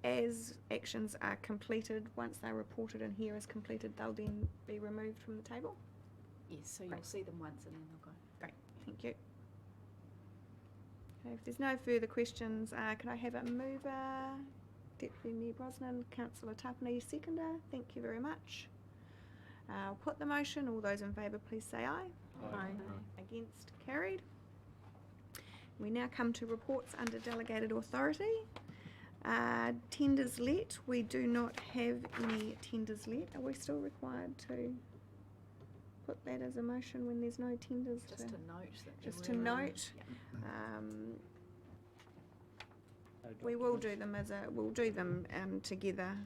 As actions are completed, once they're reported and here is completed, they'll then be removed from the table? Yes, so you'll Right. see them once and then they'll go. Great, thank you. Okay, if there's no further questions, can I have a mover? Deputy Mayor Brosnan, Councillor Tapani, seconder. Thank you very much. I'll put the motion. All those in favour, please say aye. Aye. Against, carried. We now come to reports under delegated authority. Tenders let. We do not have any tenders let. Are we still required to put that as a motion when there's no tenders? Just to note that. Just there to were, note. We will do them we'll do them together.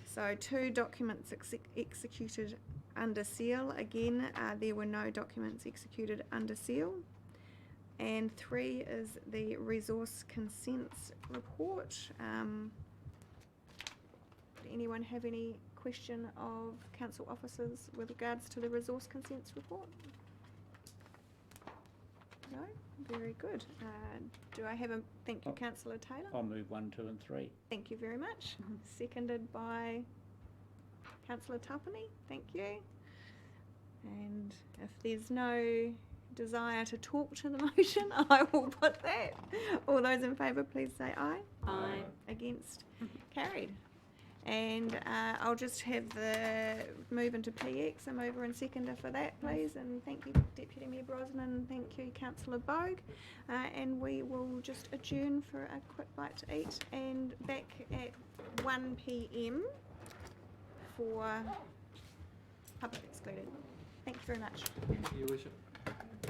So 2 documents executed under seal. Again, there were no documents executed under seal. And 3 is the resource consents report. Did anyone have any question of council officers with regards to the resource consents report? No? Very good. Do I have a, thank you, Councillor Taylor. I'll move 1, 2 and 3. Thank you very much. Seconded by Councillor Tapani. Thank you. And if there's no desire to talk to the motion, I will put that. All those in favour, please say aye. Aye. Against? Carried. And I'll just have the move into PX, a mover and seconder for that, please. And thank you, Deputy Mayor Brosnan. Thank you, Councillor Bogue. And we will just adjourn for a quick bite to eat and back at 1 p.m. for public excluded. Thank you very much. Thank you, Your Worship.